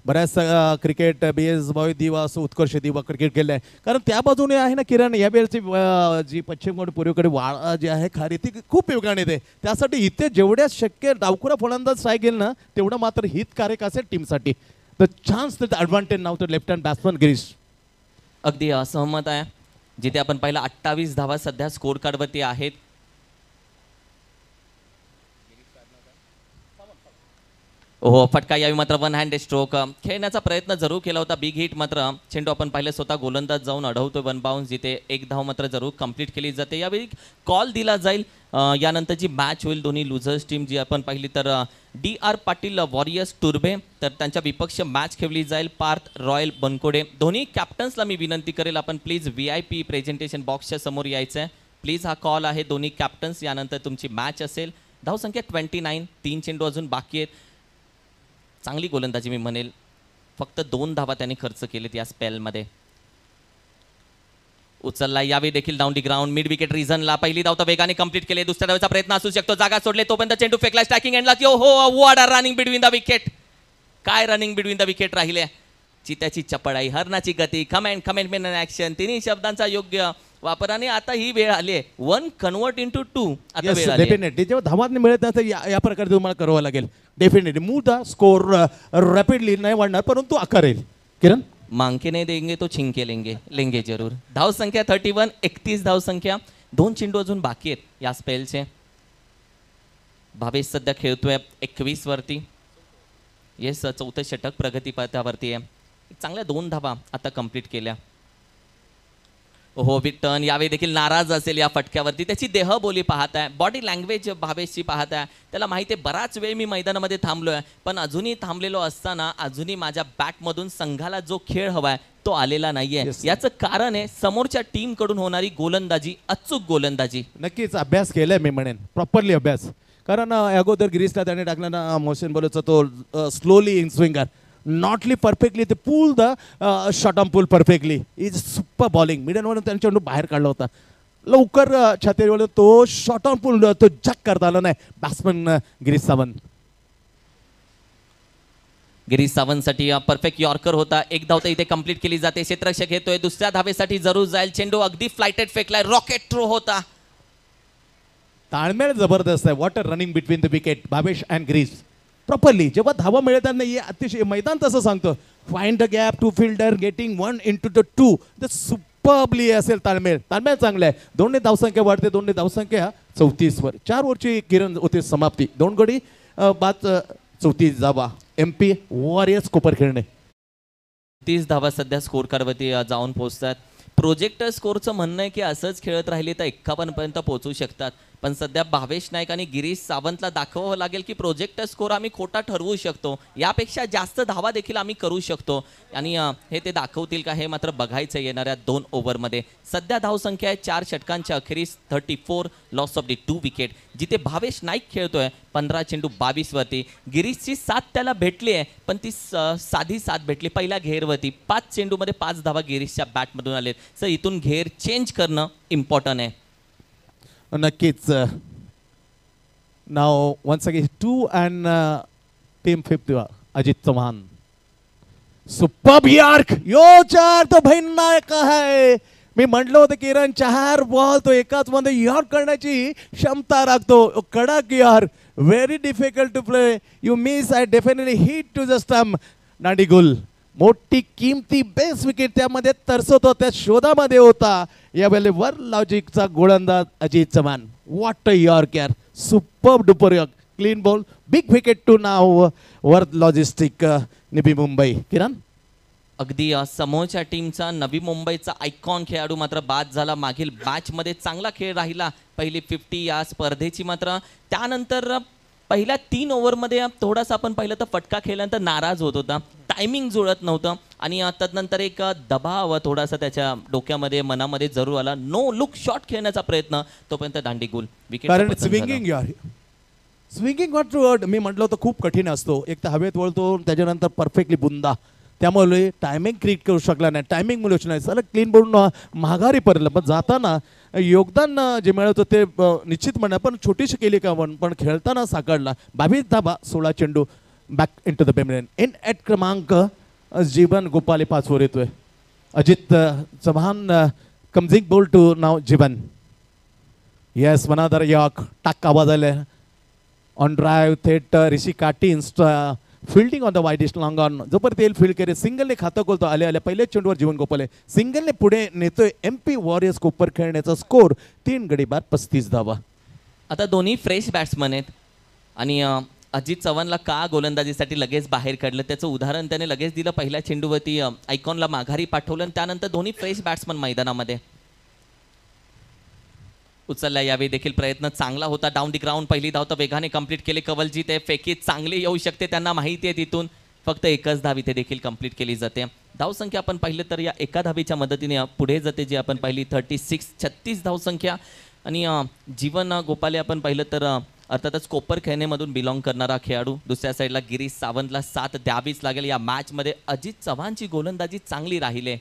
बऱ्याच क्रिकेट बी एस बॉय दिवा असो उत्कर्ष दिवा क्रिकेट केलं आहे कारण त्या बाजूने आहे ना किरण या वेळची जी पश्चिमकडे पूर्वेकडे वाळा जी आहे खारी ती खूप योगाने येते त्यासाठी इथे जेवढ्या शक्य डावखुरा फलंदाज ट्राय केलं ना तेवढं मात्र हितकारक असेल टीमसाठी द चान्स द ॲडव्हान्टेज नाव तर लेफ्ट हँड बॅट्समन गिरीश. अगदी असहमत आहे. जिथे आपण पाहिलं 28 धावा सध्या स्कोर कार्डवरती आहेत. हो फटका यावी मात्र वन हँड स्ट्रोक खेळण्याचा प्रयत्न जरूर केला होता. बिग हिट मात्र चेंडू आपण पाहिलं स्वतः गोलंदाज जाऊन अडवतोय वन बाउन्स जिथे एक धाव मात्र जरूर कंप्लीट केली जाते. यावेळी कॉल दिला जाईल. यानंतर जी मॅच होईल दोन्ही लुझर्स टीम जी आपण पाहिली तर DR पाटील वॉरियर्स टुर्बे तर त्यांच्या विपक्ष मॅच खेळली जाईल पार्थ रॉयल बनकोडे. दोन्ही कॅप्टन्सला मी विनंती करेल आपण प्लीज VIP प्रेझेंटेशन बॉक्सच्या समोर यायचं आहे. प्लीज हा कॉल आहे दोन्ही कॅप्टन्स. यानंतर तुमची मॅच असेल. धावसंख्या 29 3 चेंडू अजून बाकी आहेत. चांगली गोलंदाजी मी म्हणेल. फक्त 2 धावा त्यांनी खर्च केलेत या स्पेलमध्ये. उचलला यावेळी देखील down the ground mid wicket रिझनला पहिली धाव तर वेगाने कंप्लीट केली. दुसऱ्या धावेचा प्रयत्न असू शकतो. जागा सोडले तोपर्यंत चेंडू फेकला स्ट्रायकिंग एंडला. हो what a running between the wicket. काय रनिंग बिटवीन द विकेट राहिले. चित्याची चपळाई हरणाची गती कमेंट मेन ऍक्शन तिन्ही शब्दांचा योग्य वापर आणि आता ही वेळ आली आहे 1 कन्वर्ट इंटू 2 आता वेळ आली. डेफिनेटली जेव्हा धावात मिळत नाही तर या प्रकारे तुम्हाला करावं लागेल. Definitely move the score rapidly नाही वाढणार परंतु आकार येईल. किरण मांके नहीं देंगे तो छिंके लेंगे जरूर. धाव संख्या 31 31 धाव संख्या. 2 चेंडू अजून बाकी आहेत या स्पेलचे. भावेश सध्या खेळतोय 21 वरती. येस चौथं षटक प्रगती पथावरती आहे. चांगल्या 2 धावा आता कंप्लीट केल्या. हो विक्टन यावेळी देखील नाराज असेल या फटक्यावरती. त्याची देहबोली पाहत आहे बॉडी लँग्वेज भावेशची पाहत आहे. त्याला माहिती आहे बराच वेळ मी मैदानामध्ये थांबलोय पण अजूनही थांबलेलो असताना अजूनही माझ्या बॅटमधून संघाला जो खेळ हवाय तो आलेला नाहीये. याचं कारण आहे समोरच्या टीम कडून होणारी गोलंदाजी अचूक गोलंदाजी. नक्कीच अभ्यास केलाय मी म्हणेन प्रॉपरली अभ्यास कारण अगोदर गिरीशला त्याने टाकला ना मोशन बॉलरचा तो स्लोली इन स्विंगर नॉटली परफेक्टली ते pull the shot on pull perfectly is super bowling मिडनवरून त्यांच्या बाहेर काढला होता लवकर छातीवर तो शॉट ऑन पुल तो जक करता आला नाही बॅट्समन गिरीश सावंत. गिरीश सावंतसाठी परफेक्ट यॉर्कर होता. एक धाव तर इथे कंप्लीट केली जाते. क्षेत्ररक्षक येतोय दुसऱ्या धावेसाठी जरूर जाईल. चेंडू अगदी फ्लायटेड फेकलाय. रॉकेट थ्रो होता. ताळमेळ जबरदस्त आहे. What running between the wicket Bhavesh and Girish properly जेव्हा धावा मिळतात नाही अतिशय मैदान तसं सांगतो find the gap to fielder getting 1 into 2 the superbly असेल ताळमेळ चांगला आहे. 2 धावसंख्या वाढते 2 धावसंख्या 34 वर 4 ओव्हरची किरण होते समाप्ती. 2 गडी बाद 34 धावा. MP वॉरियर्स कोपर खेळणे 30 धावा सध्या स्कोर कार्डवरती जाऊन पोहोचतात. प्रोजेक्टर स्कोरचं म्हणणं आहे की असंच खेळत राहिले तर 51 पर्यंत पोहोचू शकतात पण सध्या भावेश नाईक आणि गिरीश सावंतला दाखवावं लागेल की प्रोजेक्टर स्कोर आम्ही खोटा ठरवू शकतो. यापेक्षा जास्त धावा देखील आम्ही करू शकतो आणि हे ते दाखवतील का हे मात्र बघायचं येणाऱ्या 2 ओव्हरमध्ये. सध्या धावसंख्या आहे 4 षटकांच्या अखेरीस 34 लॉस ऑफ दी 2 विकेट. जिथे भावेश नाईक खेळतोय 15 चेंडू 22 वरती. गिरीशची 7 त्याला भेटली आहे पण ती साधी 7 भेटली पहिल्या घेरवरती. 5 चेंडूमध्ये 5 धावा गिरीशच्या बॅटमधून आलेत. सर इथून घेर चेंज करणं इम्पॉर्टंट आहे. नक्कीच. नाव once again 2 and team 5 Ajit Chauhan super yorker यो 4 तो भयानक आहे. मी म्हटलं होतं किरण 4 बॉल तो एकाच मध्ये यॉर्क करण्याची क्षमता राखतो. कडक यार very difficult to play. You miss I definitely hit to the stump. नाडीगुल मोठी किमती बेस्ट विकेट त्यामध्ये तरसतो त्या शोधामध्ये होता. यावेळी वर लॉजिकचा गोलंदाज Ajit Chavan. What a yorker यार super duper yorker clean ball big wicket to नाव वर लॉजिस्टिक नवी मुंबई. किरण अगदी समोरच्या टीमचा नवी मुंबईचा आयकॉन खेळाडू मात्र बाद झाला. मागील मॅचमध्ये चांगला खेळ राहिला पहिली 50 या स्पर्धेची मात्र त्यानंतर पहिल्या 3 ओव्हरमध्ये थोडासा आपण पाहिलं तर फटका खेळल्यानंतर नाराज होत होता. टायमिंग जुळत नव्हतं आणि तदनंतर एक दबाव थोडासा त्याच्या डोक्यामध्ये मनामध्ये जरूर आला. नो लुक शॉट खेळण्याचा प्रयत्न तोपर्यंत दांडीगुल विकेट. कारण स्विंगिंग यार स्विंगिंग वॉट मी म्हटलं होतं खूप कठीण असतो. एक तर हवेत वळतो त्याच्यानंतर परफेक्टली बुंदा त्यामुळे टायमिंग क्रिएट करू शकला नाही. टायमिंग मुळे नाही सर क्लीन बोलून माघारी पडलं पण जाताना योगदान जे मिळत होते निश्चित म्हणा पण छोटीशी केली का पण खेळताना साकारला. 22 धावा 16 चेंडू back in to the pavilion. In at क्रमांक जीवन गोपाले 5 वर येतोय. Ajit Chavan coming ball to नाव जीवन. येस मनादर यॉक टाक आवाज आले ऑन ड्राईव्ह थेट Rishi Kate fielding on the वाईडिस्ट लॉंग ऑन जोपर्यंत येईल फील्ड करे सिंगलने खातं खोलतो आले आले पहिल्याच चेंडूवर जीवन गोपाले सिंगलने पुढे नेतोय MP वॉरियर्स कोपर खेळण्याचा स्कोर 3 गडी बाद 35 धावा. आता दोन्ही फ्रेश बॅट्समन आहेत आणि अजित चव्हाणला का गोलंदाजीसाठी लगेच बाहेर काढलं त्याचं उदाहरण त्याने लगेच दिलं. पहिल्या चेंडूवरती आयकॉनला माघारी पाठवलं आणि त्यानंतर दोन्ही फ्रेश बॅट्समन मैदानामध्ये उचलला. यावेळी देखील प्रयत्न चांगला होता. डाऊन दी ग्राउंड पहिली धाव तर वेगाने कंप्लीट केले. कवलजीत आहे फेकीत चांगली येऊ शकते त्यांना माहिती आहे तिथून फक्त एकच धाव इथे देखील कंप्लीट केली जाते. धावसंख्या आपण पाहिलं तर या एका धावेच्या मदतीने पुढे जाते जी आपण पाहिली 36 धावसंख्या. आणि जीवन गोपाले आपण पाहिलं तर अर्थातच कोपर खेळणेमधून बिलॉंग करणारा खेळाडू. दुसऱ्या साईडला गिरीश सावंतला साथ द्यावीच लागेल. या मॅचमध्ये अजित चव्हाणची गोलंदाजी चांगली राहिली.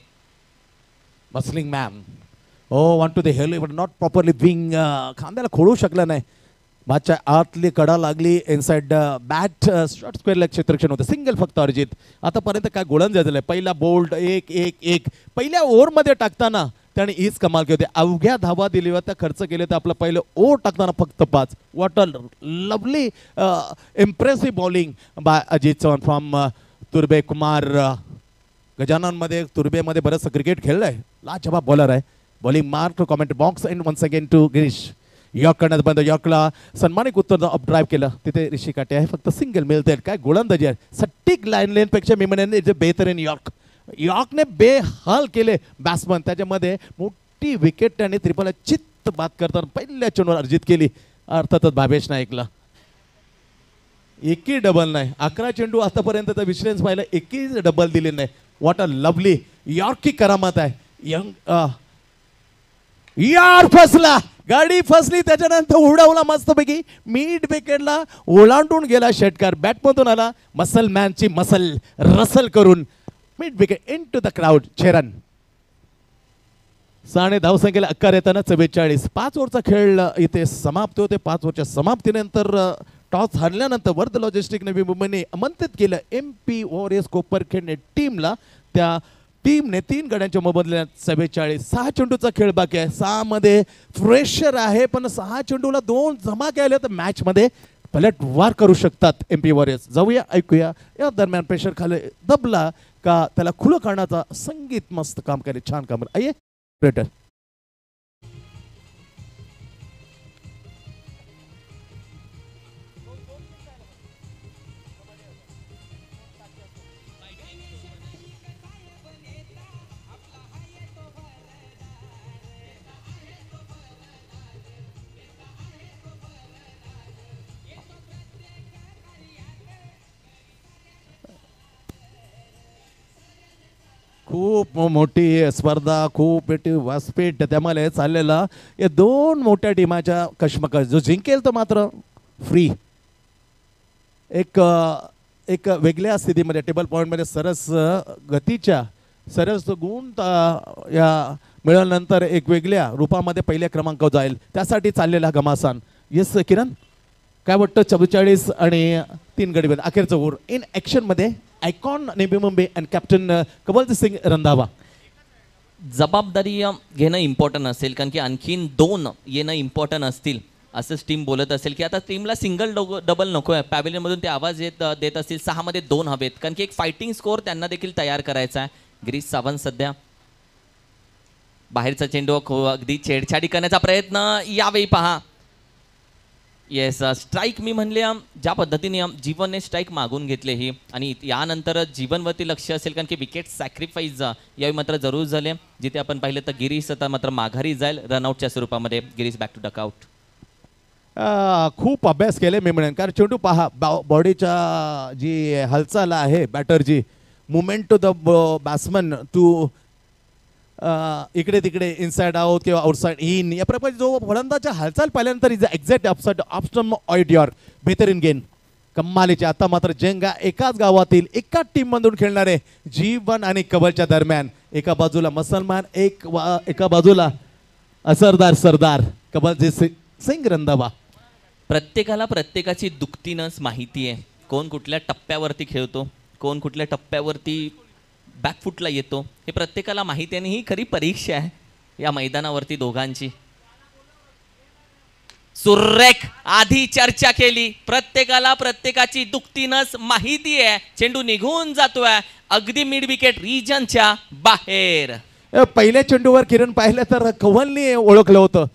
Bustling man one two the hell but not properly wing खांद्याला खोडू शकला नाही. बादच्या आतली कडा लागली इनसाइड बॅट शॉर्ट स्क्वेअरला क्षेत्ररक्षण होतं. सिंगल फक्त अरिजित. आतापर्यंत काय गोलंदाजी झालंय. पहिला बोल्ड 1-1-1 पहिल्या ओव्हरमध्ये टाकताना त्याने हीच कमाल केली होती. अवघ्या धावा दिली होत्या खर्च केले तर आपलं पहिलं ओव्हर टाकताना फक्त 5. What a lovely impressive bowling by Ajit Chavan from तुर्बे कुमार. गजाननमध्ये तुर्बेमध्ये बरंचसं क्रिकेट खेळलंय. लाजवाब बॉलर आहे. Bowling mark to comment box and once again to Girish. Yorker करण्यात बंद. यॉर्कला सन्मानिक उत्तर अप ड्राईव्ह केलं. तिथे ऋषी काटे आहे. फक्त सिंगल मिळते. काय गोलंदाजी आहे. सट्टिक लाईनपेक्षा मी म्हणेन इज अ बेहतरीन यॉर्क. यॉर्कने बेहाल केले बॅट्समन. त्याच्यामध्ये मोठी विकेट त्याने त्रिपल चित्त बाद करताना पहिल्या चेंडूवर अर्जित केली. अर्थातच भावेश नाईकला एकही डबल नाही. 11 चेंडू आतापर्यंत तर विश्रेन्स पाहिलं एकही डबल दिले नाही. व्हॉट अ लवली यॉर्क की करामत आहे. यंग यार फसला. गाडी फसली त्याच्यानंतर उडवला मस्तपैकी मिड विकेटला ओलांडून गेला षटकार. बॅटमधून आला मसल मॅनची मसल रसल करून mid wicket in to the crowd. 6 run. साने धावसंख्येला अक्कार येताना 44. 5 ओव्हरचा खेळ इथे समाप्त होते. 5 ओव्हरच्या समाप्तीनंतर टॉस हारल्यानंतर वर्ध लॉजिस्टिक नवी मुंबईने आमंत्रित केलं MP वॉरियर्स कोपर खेळणे टीमला. त्या टीमने 3 गड्यांच्या मोबदल्यात 44. 6 चेंडूचा खेळ बाकी आहे. 6 मध्ये फ्रेशर आहे पण 6 चेंडूला 2 जमा केले तर मॅच मध्ये पलटवार करू शकतात MP वॉरियर्स. जाऊया ऐकूया या दरम्यान प्रेशर खाली दबला का त्याला खुलं करण्याचा संगीत मस्त काम केले. छान काम. आइए प्रेटर. खूप मोठी स्पर्धा खूप मोठी व्यासपीठ त्यामुळे चाललेला या 2 मोठ्या टीमाच्या कश्मकश. जो जिंकेल तो मात्र फ्री एक वेगळ्या स्थितीमध्ये टेबल पॉईंटमध्ये सरस गतीच्या सरस गुण या मिळाल्यानंतर एक वेगळ्या रूपामध्ये पहिल्या क्रमांकावर जाईल त्यासाठी चाललेला घमासान. येस किरण काय वाटतं. 44 आणि 3 गडी बाद अखेरचं over in ॲक्शनमध्ये icon Navi Mumbai and captain Kawaljeet Singh Randhawa. जबाबदारी घेणं इम्पॉर्टंट असेल कारण की आणखीन 2 येणं इम्पॉर्टंट असतील असंच टीम बोलत असेल की आता टीमला सिंगल डबल नको आहे. पॅव्हिलियनमधून ते आवाज देत असतील 6 मध्ये 2 हवेत कारण की एक फायटिंग स्कोअर त्यांना देखील तयार करायचा आहे. गिरीश सावंत सध्या बाहेरचा चेंडू अगदी छेडछाडी करण्याचा प्रयत्न. यावेळी पहा येस स्ट्राईक मी म्हणले ज्या पद्धतीने जीवनने स्ट्राईक मागून घेतले ही आणि यानंतर जीवनवरती लक्ष असेल कारण की विकेट सॅक्रिफाईस यावेळी मात्र जरूर झाले. जिथे आपण पाहिलं तर गिरीश आता मात्र माघारी जाईल रनआउटच्या स्वरूपामध्ये. Girish back to dugout. खूप अभ्यास केले मी म्हणेन कारण चेंडू पहा बॉडीच्या जी हालचाल आहे बॅटरची movement to the batsman to इकडे तिकडे इनसाइड आउट किंवा आउटसाइड इन या प्रकारे जो फलंदाच्या हालचाल पाहिल्यानंतर इज एक्झॅक्ट अपसाइड ऑप्शन ऑइड यॉर्क बेहतरीन गेन कमालीचे. आता मात्र जेंगा एकाच गावातील एकाच टीम मधून खेळणारे जीवन आणि कवलच्या दरम्यान. एका बाजूला मुसलमान एका बाजूला असरदार सरदार कवलजीत सिंग रंधावा. प्रत्येकाला प्रत्येकाची दुखतीनच माहिती आहे कोण कुठल्या टप्प्यावरती खेळतो, कोण कुठल्या टप्प्यावरती बॅकफुटला येतो, हे प्रत्येकाला माहिती आहे आणि ही खरी परीक्षा आहे या मैदानावरती दोघांची. सुरेख आधी चर्चा केली, प्रत्येकाला प्रत्येकाची दुखतीनच माहिती आहे. चेंडू निघून जातोय अगदी मिड विकेट रिजनच्या बाहेर. पहिल्या चेंडूवर किरण पाहिलं तर कव्हलनी ओळखलं होतं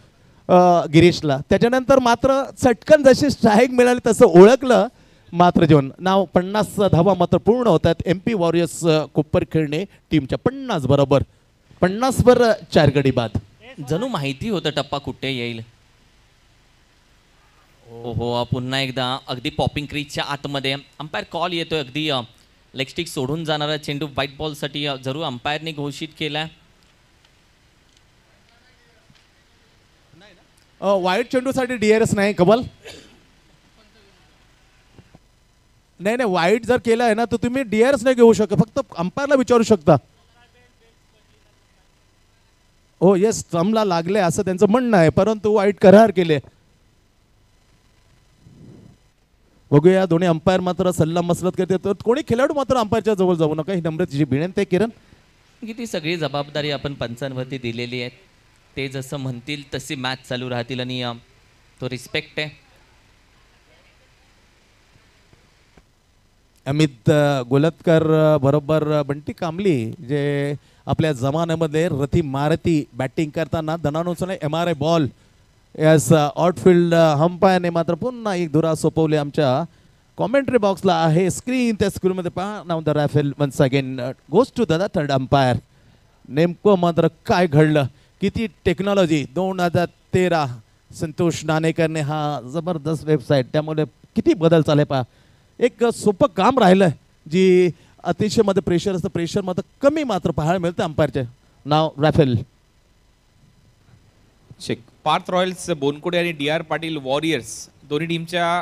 गिरीशला. त्याच्यानंतर मात्र चटकन जशी स्ट्राईक मिळाली तसं ओळखलं मात्र जीवन. नाव 50 धावा मात्र पूर्ण होतात. MP वॉरियर्स कोपर खेळणे टीमच्या 50 बरोबर. 50 वर 4 गडी बाद. जणू माहिती होतं टप्पा कुठे येईल. ओहो, पुन्हा एकदा अगदी पॉपिंग क्रीजच्या आतमध्ये अंपायर कॉल येतोय. अगदी लेग स्टिक सोडून जाणारा चेंडू व्हाईट बॉलसाठी जरूर अंपायरने घोषित केलाय. वाईट चेंडूसाठी DRS नाही कबल. नाही नाही, वाईट जर केलं आहे ना तर तुम्ही DRS नाही घेऊ शकता, फक्त अंपायरला विचारू शकता. हो येस, स्टंपला लागले असं त्यांचं म्हणणं आहे, परंतु वाईट करार केले. बघूया दोन्ही अंपायर मात्र सल्ला मसलत करते. तर कोणी खेळाडू मात्र अंपायरच्या जवळ जाऊ नका, ही नम्रतेची विनंती आहे किरण. किती सगळी जबाबदारी आपण पंचांवरती दिलेली आहे. ते जसं म्हणतील तशी मॅच चालू राहतील आणि तो रिस्पेक्ट आहे. अमित गोलतकर बरोबर बंटी कांबली जे आपल्या जमान्यामध्ये रथी मारती बॅटिंग करताना दनानुसार MRI बॉल यास आउटफील्ड अंपायरने मात्र पुन्हा एक धुरा सोपवले आमच्या कॉमेंट्री बॉक्सला आहे स्क्रीन. त्या स्क्रीनमध्ये पहा now the replay once again goes to the third umpire. नेमकं मात्र काय घडलं, किती टेक्नॉलॉजी. 2013 संतोष नाणेकरने हा जबरदस्त वेबसाईट, त्यामुळे किती बदल चालले पहा. एक सोपं काम राहिलं जी अतिशय मध्ये प्रेशर असतं, प्रेशर मात्र कमी मात्र पाहायला मिळतं अंपायरचे. नाव राफेल. चेक. पार्थ रॉयल्स बोनकुडे आणि DR पाटील वॉरियर्स दोन्ही टीमच्या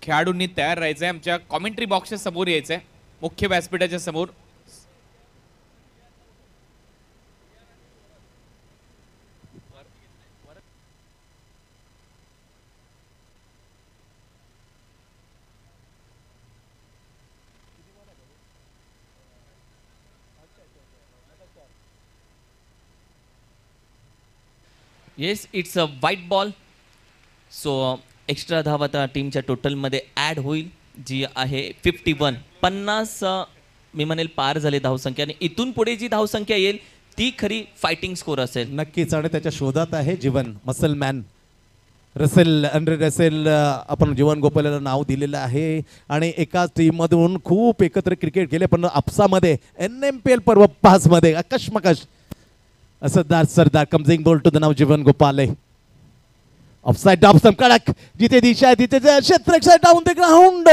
खेळाडूंनी तयार राहायचंय. आमच्या कॉमेंट्री बॉक्सच्या समोर यायचंय, मुख्य व्यासपीठाच्या समोर. Yes, it's a white ball. So extra धाव आता टीमच्या टोटलमध्ये ॲड होईल, जी आहे 51. 50 मी म्हणेल पार झाले धावसंख्या, आणि इथून पुढे जी धावसंख्या येईल ती खरी फायटिंग स्कोर असेल. नक्कीच, आणि त्याच्या शोधात आहे जीवन मसलमॅन रसेल. अँड्रे रसेल आपण जीवन गोपालाला नाव दिलेलं आहे आणि एकाच टीममधून खूप एकत्र क्रिकेट केले, पण आपसामध्ये NMPL पर्व 5 मध्ये आकशमकश असरदार सरदार कमजिंग बॉल टू द नाव जीवन गोपाले. ऑफसाइड ऑफ सम कडक, जिथे दिशा आहे तिथे क्षेत्ररक्षक डाऊन द ग्राउंड.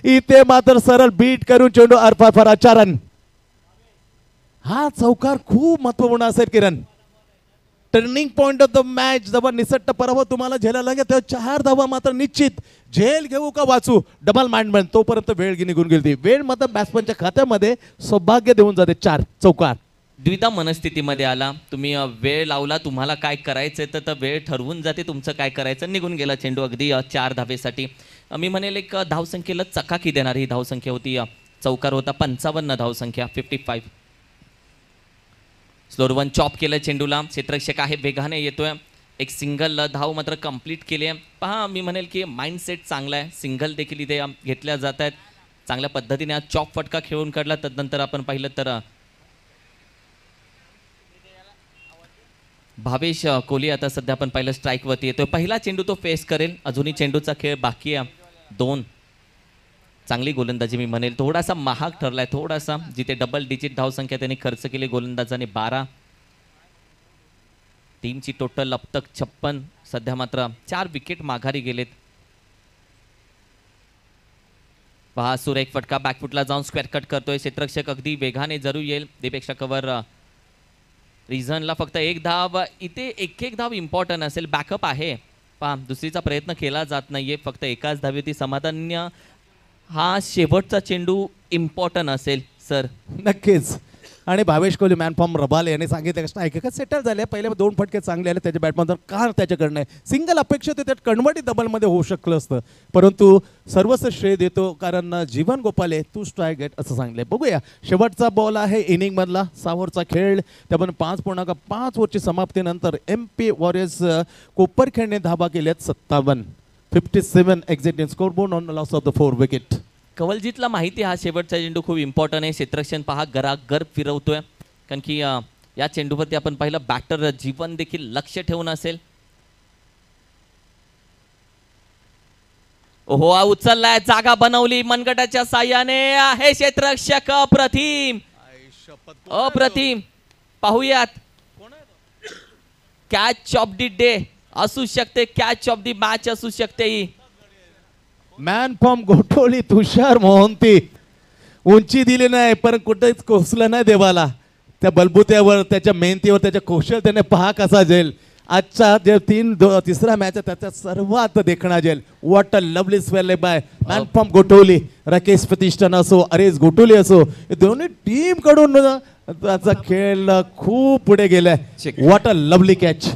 इथे मात्र सरळ बीट करून चेंडू फराचारन. हा चौकार खूप महत्वपूर्ण असेल Kiran. Turning point of the match. जेव्हा निसट्ट पराभव तुम्हाला झेलायला लागेल तेव्हा 4 धावा मात्र निश्चित. झेल घेऊ का वाचू, डबल माइंड तोपर्यंत वेळ निघून गेली. वेळ मात्र बॅट्समनच्या खात्यामध्ये सौभाग्य देऊन जाते. 4 चौकार. द्विधा मनस्थितीमध्ये आला तुम्ही, वेळ लावला, तुम्हाला काय करायचं तर वेळ ठरवून जाते तुमचं काय करायचं. निघून गेला चेंडू अगदी 4 धावेसाठी. मी म्हणेल एक धावसंख्येला चकाकी देणारी ही धावसंख्या होती. चौकार होता 55 धावसंख्या 55. स्लोअर वन चॉप केलं चेंडूला. क्षेत्ररक्षक आहे वेगाने येतोय. एक सिंगल धाव मात्र कंप्लीट केली आहे. पहा, मी म्हणेल की माइंडसेट चांगला आहे. सिंगल देखील इथे घेतल्या जात आहेत. चांगल्या पद्धतीने हा चॉप फटका खेळून काढला. तदनंतर आपण पाहिलं तर भावेश कोहली आता सध्या आपण पाहिलं स्ट्राईकवरती येतोय. पहिला चेंडू तो फेस करेल. अजूनही चेंडूचा खेळ बाकी आहे. 2 चांगली गोलंदाजी मी म्हणेल. थोडासा महाग ठरलाय, थोडासा. जिथे डबल डिजिट धावसंख्या त्यांनी खर्च केली गोलंदाजाने 12. टीमची टोटल अब तक 56. सध्या मात्र 4 विकेट माघारी गेलेत. पहा, सुरेख फटका बॅकफुटला जाऊन स्क्वेअर कट करतोय. क्षेत्ररक्षक अगदी वेगाने जरूर येईल. दीपेक्षा कवर रिझनला फक्त 1 धाव. इथे एक धाव इम्पॉर्टंट असेल. बॅकअप आहे. पहा, दुसरीचा प्रयत्न केला जात नाहीये. फक्त एकाच धावेती समाधान्य. हा शेवटचा चेंडू इम्पॉर्टंट असेल सर. नक्कीच. आणि भावेश कोहली मॅन फॉर्म रबाले यांनी सांगितलं की एकच सेटल झाले, पहिले 2 फटके चांगले आले त्याच्या बॅटमधून, कार त्याच्याकडनं आहे. सिंगल अपेक्षित त्यात कन्वर्ट डबलमध्ये होऊ शकलं असतं, परंतु सर्वस्व श्रेय देतो कारण जीवन गोपाले तू स्ट्राईक गेट असं सांगले. बघूया शेवटचा बॉल आहे इनिंगमधला 6 ओव्हरचा खेळ. त्यामुळे 5.5 ओव्हरची समाप्तीनंतर MP वॉरियर्स कोपरखेडने धाबा केल्यात 57 exit in scoreboard on loss of the 4 wicket. कवलजीतला माहिती हा शेवटचा चेंडू खूप इम्पॉर्टंट आहे. क्षेत्ररक्षण पहा गरागर फिरवतोय, कारण की या चेंडूवरती आपण पाहिलं बॅटर जीवन देखील लक्ष ठेवून असेल. ओहो उचललाय, जागा बनवली मनगटाच्या साह्याने, हे क्षेत्ररक्षक अप्रतिम अप्रतिम. पाहूयात कॅच ऑफ द डे असू शकते, कॅच ऑफ द मॅच असू शकते ही. मॅन फॉर्म गोठवली तुषार मोहंती, उंची दिली नाही पण कुठेच कोसलं नाही देवाला. त्या बलबुत्यावर, त्याच्या मेहनतीवर, त्याच्या कौशल्याने पहा कसा जेल. आजचा जे तिसरा मॅच आहे त्याचा सर्वात देखणा जेल. What a lovely swell by man form गोठवली. राकेश प्रतिष्ठान असो, अरेज गोठवली असो, हे दोन्ही टीम कडून त्याचा खेळ खूप पुढे गेलाय. What a lovely catch.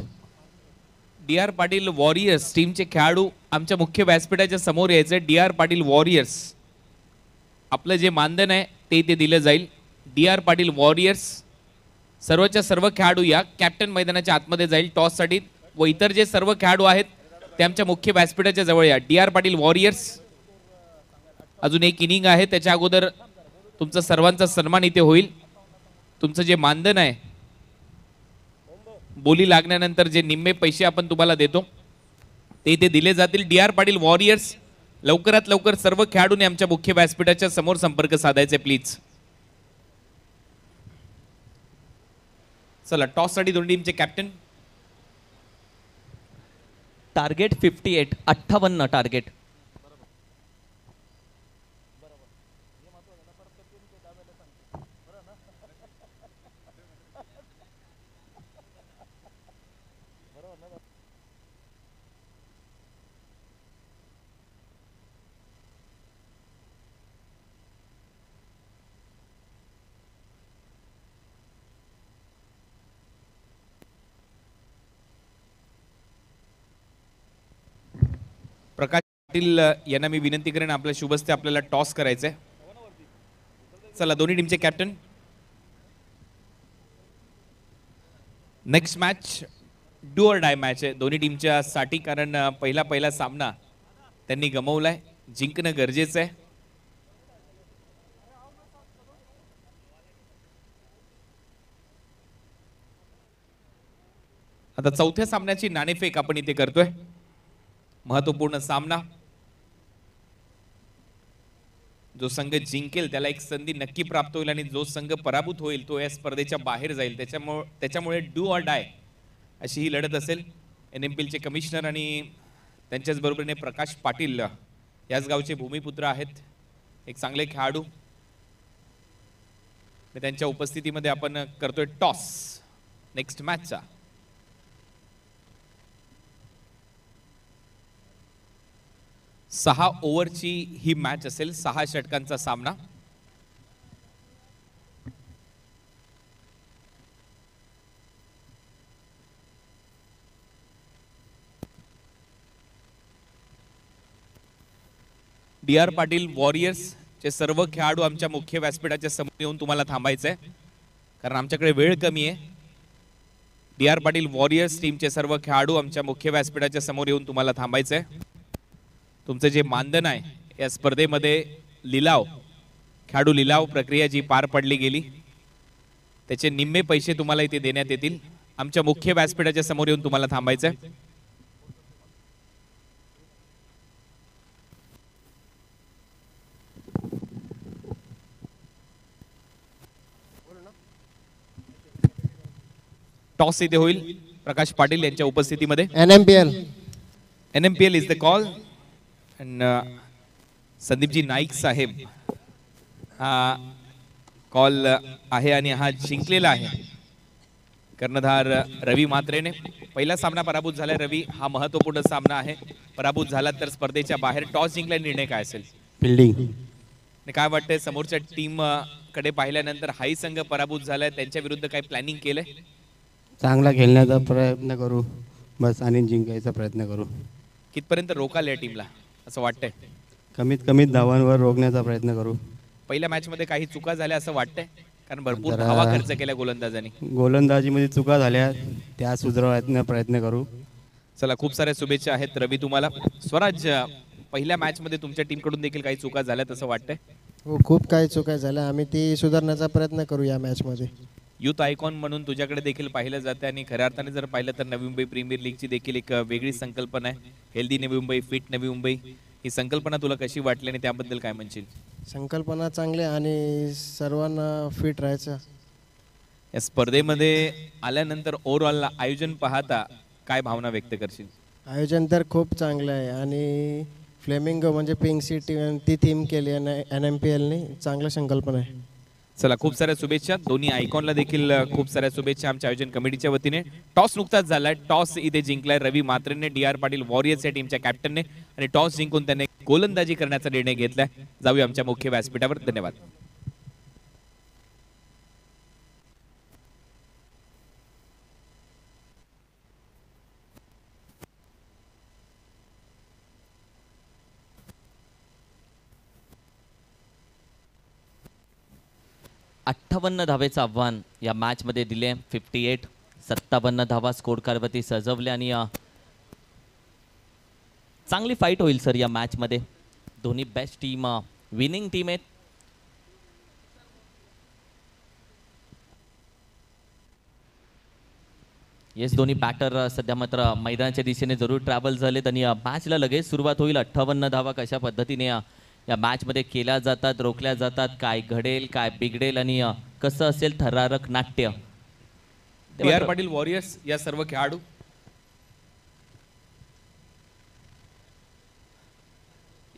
DR Patil warriors टीमचे खेळाडू आमच्या मुख्य व्यासपीठाच्या समोर यायचे. DR पाटील वॉरियर्स, आपलं जे मानधन आहे ते इथे दिलं जाईल. DR पाटील वॉरियर्स सर्वच्या सर्व खेळाडू या. कॅप्टन मैदानाच्या आतमध्ये जाईल टॉससाठी व इतर जे सर्व खेळाडू आहेत ते आमच्या मुख्य व्यासपीठाच्या जवळ या. DR पाटील वॉरियर्स अजून एक इनिंग आहे, त्याच्या अगोदर तुमचा सर्वांचा सन्मान इथे होईल. तुमचं जे मानधन आहे, बोली लागल्यानंतर जे निम्मे पैसे आपण तुम्हाला देतो ते इथे दिले जातील. DR पाटील वॉरियर्स लवकरात लवकर सर्व खेळाडूंनी आमच्या मुख्य व्यासपीठाच्या समोर संपर्क साधायचे प्लीज. चला टॉस साठी दोन्ही टीमचे captain. Target 58 target. Prakash Patil यांना मी विनंती करेन आपल्या शुभस्ते आपल्याला टॉस करायचंय. चला दोन्ही टीमचे captain. Next match do or die match आहे दोन्ही टीमच्या साठी, कारण पहिला सामना त्यांनी गमावलाय. जिंकणं गरजेचं आहे. आता चौथ्या सामन्याची नाणेफेक आपण इथे करतोय. महत्वपूर्ण सामना. जो संघ जिंकेल त्याला एक संधी नक्की प्राप्त होईल आणि जो संघ पराभूत होईल तो या स्पर्धेच्या बाहेर जाईल. त्याच्यामुळे डू ऑर डाय अशी ही लढत असेल. NMPLचे कमिशनर आणि त्यांच्याच बरोबरीने प्रकाश पाटील याच गावचे भूमिपुत्र आहेत, एक चांगले खेळाडू. त्यांच्या उपस्थितीमध्ये आपण करतोय टॉस नेक्स्ट मॅचचा. सहा ओव्हरची ही मॅच असेल, 6 षटकांचा सामना. DR पाटील वॉरियर्स चे सर्व खेळाडू आमच्या मुख्य व्यासपीठाच्या समोर येऊन तुम्हाला थांबायचंय कारण आमच्याकडे वेळ कमी आहे. DR पाटील वॉरियर्स टीमचे सर्व खेळाडू आमच्या मुख्य व्यासपीठाच्या समोर येऊन तुम्हाला थांबायचंय. तुमचं जे मानधन आहे या स्पर्धेमध्ये लिलाव, खेळाडू लिलाव प्रक्रिया जी पार पडली गेली त्याचे निम्मे पैसे तुम्हाला इथे देण्यात येतील. आमच्या मुख्य व्यासपीठाच्या समोर येऊन तुम्हाला थांबायचंय. टॉस इथे होईल प्रकाश पाटील यांच्या उपस्थितीमध्ये. NMPL is the call. Sandeepji Naik साहेब हा कॉल आहे आणि हा जिंकलेला आहे कर्णधार रवी म्हात्रेने. पहिला सामना पराभूत झालाय रवी, हा महत्वपूर्ण सामना आहे. पराभूत झाला तर स्पर्धेच्या बाहेर. टॉस जिंकला निर्णय काय असेल? फिल्डिंग. काय वाटतंय समोरच्या टीम कडे पाहिल्यानंतर हाही संघ पराभूत झालाय, त्यांच्या विरुद्ध काही प्लॅनिंग केलंय? चांगला खेळण्याचा प्रयत्न करू बस आणि जिंकायचा प्रयत्न करू. कितपर्यंत रोकाल या टीमला असं वाटतंय? कमीत कमी धावांवर रोखण्याचा प्रयत्न करू. पहिल्या मॅच मध्ये काही चुका झाल्या असं वाटतंय, कारण भरपूर जरा- धावा खर्च केल्या गोलंदाजांनी. गोलंदाजीमध्ये चुका झाल्या त्या सुधारण्याचा प्रयत्न करू. चला, खूप साऱ्या शुभेच्छा आहेत रवी तुम्हाला. स्वराज, पहिल्या मॅच मध्ये तुमच्या टीम कडून देखील काही चुका झाल्यात असं वाटतंय? हो, खूप काही चुका झाल्या. आम्ही ती सुधारण्याचा प्रयत्न करू या मॅचमध्ये. युथ आयकॉन म्हणून तुझ्याकडे देखील पाहिलं जातं आणि खऱ्या अर्थाने जर पाहिलं तर नवी मुंबई प्रीमियर लीगची देखील एक वेगळी संकल्पना आहे. हेल्दी नवी मुंबई, फिट नवी मुंबई, ही संकल्पना तुला कशी वाटली आणि त्याबद्दल काय म्हणशील? संकल्पना चांगली आहे आणि सर्वांना फिट राहायचं. या स्पर्धेमध्ये आल्यानंतर ओव्हरऑल आयोजन पाहता काय भावना व्यक्त करशील? आयोजन तर खूप चांगलं आहे आणि फ्लेमिंगो म्हणजे पिंक सिटी ती थीम केली आहे NMPLने. चांगलं संकल्पना आहे. चला, खूप साऱ्या शुभेच्छा. दोन्ही आयकॉनला देखील खूप साऱ्या शुभेच्छा आमच्या आयोजन कमिटीच्या वतीने. टॉस नुकताच झालाय, टॉस इथे जिंकलाय रवी म्हात्रेने, DR पाटील वॉरियर्स या टीमच्या कॅप्टनने, आणि टॉस जिंकून त्याने गोलंदाजी करण्याचा निर्णय घेतलाय. जाऊया आमच्या मुख्य व्यासपीठावर. धन्यवाद. अठ्ठावन्न धावेचं आव्हान या मॅचमध्ये दिले. 58, 57 धावा स्कोर कार्डवरती सजवले आणि चांगली फाईट होईल सर या मॅचमध्ये. दोन्ही बेस्ट टीम, विनिंग टीम आहेत. येस, दोन्ही बॅटर सध्या मात्र मैदानाच्या दिशेने जरूर ट्रॅव्हल झालेत आणि मॅचला लगेच सुरुवात होईल. 58 धावा कशा पद्धतीने या मॅचमध्ये केल्या जातात, रोखल्या जातात, काय घडेल, काय बिघडेल आणि कसं असेल थरारक नाट्य. ते DR मात्र- पाटील वॉरियर्स या सर्व खेळाडू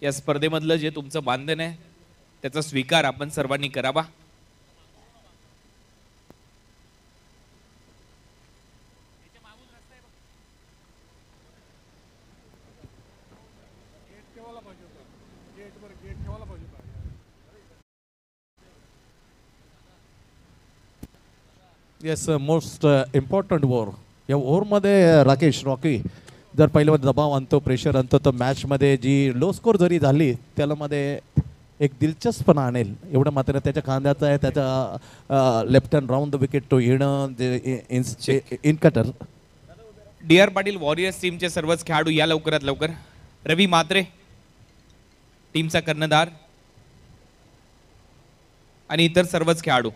या स्पर्धेमधलं जे तुमचं बांधन आहे त्याचा स्वीकार आपण सर्वांनी करावा. Yes, most important over. या ओव्हरमध्ये राकेश रॉकी जर पहिल्या दबाव आणतो, प्रेशर आणतो, तर मॅचमध्ये जी लो स्कोर जरी झाली त्याला मध्ये एक दिलचस्पणा आणेल एवढं मात्र त्याच्या खांद्याचं आहे. त्याच्या left hand round the wicket तो येणं in cutter. DR Patil warriors टीमचे सर्वच खेळाडू या लवकरात लवकर. रवी म्हात्रे टीमचा कर्णधार आणि इतर सर्वच खेळाडू.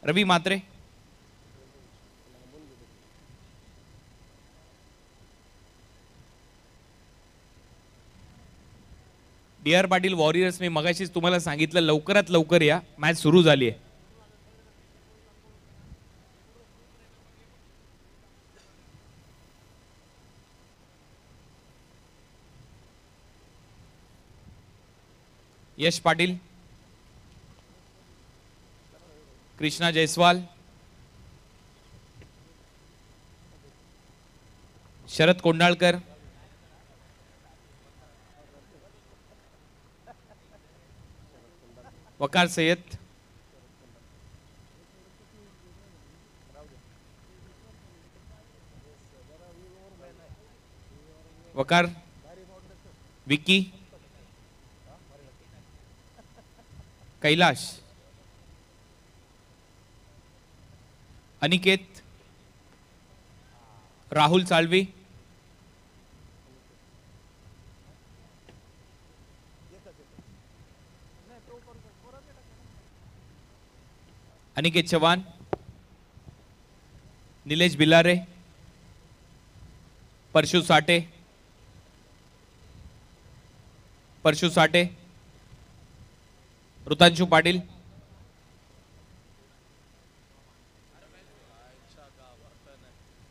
रवी म्हात्रे, DR पाटील वॉरियर्स, मी मगाशीच तुम्हाला सांगितलं लवकरात लवकर या, मॅच सुरू झाली आहे. यश पाटील, कृष्णा जयस्वाल, शरद कोंडाळकर, वकार सय्यद, वकार, विकी, कैलाश, अनिकेत, राहुल साळवी, अनिकेत चव्हाण, निलेश बिलारे, परशु साठे,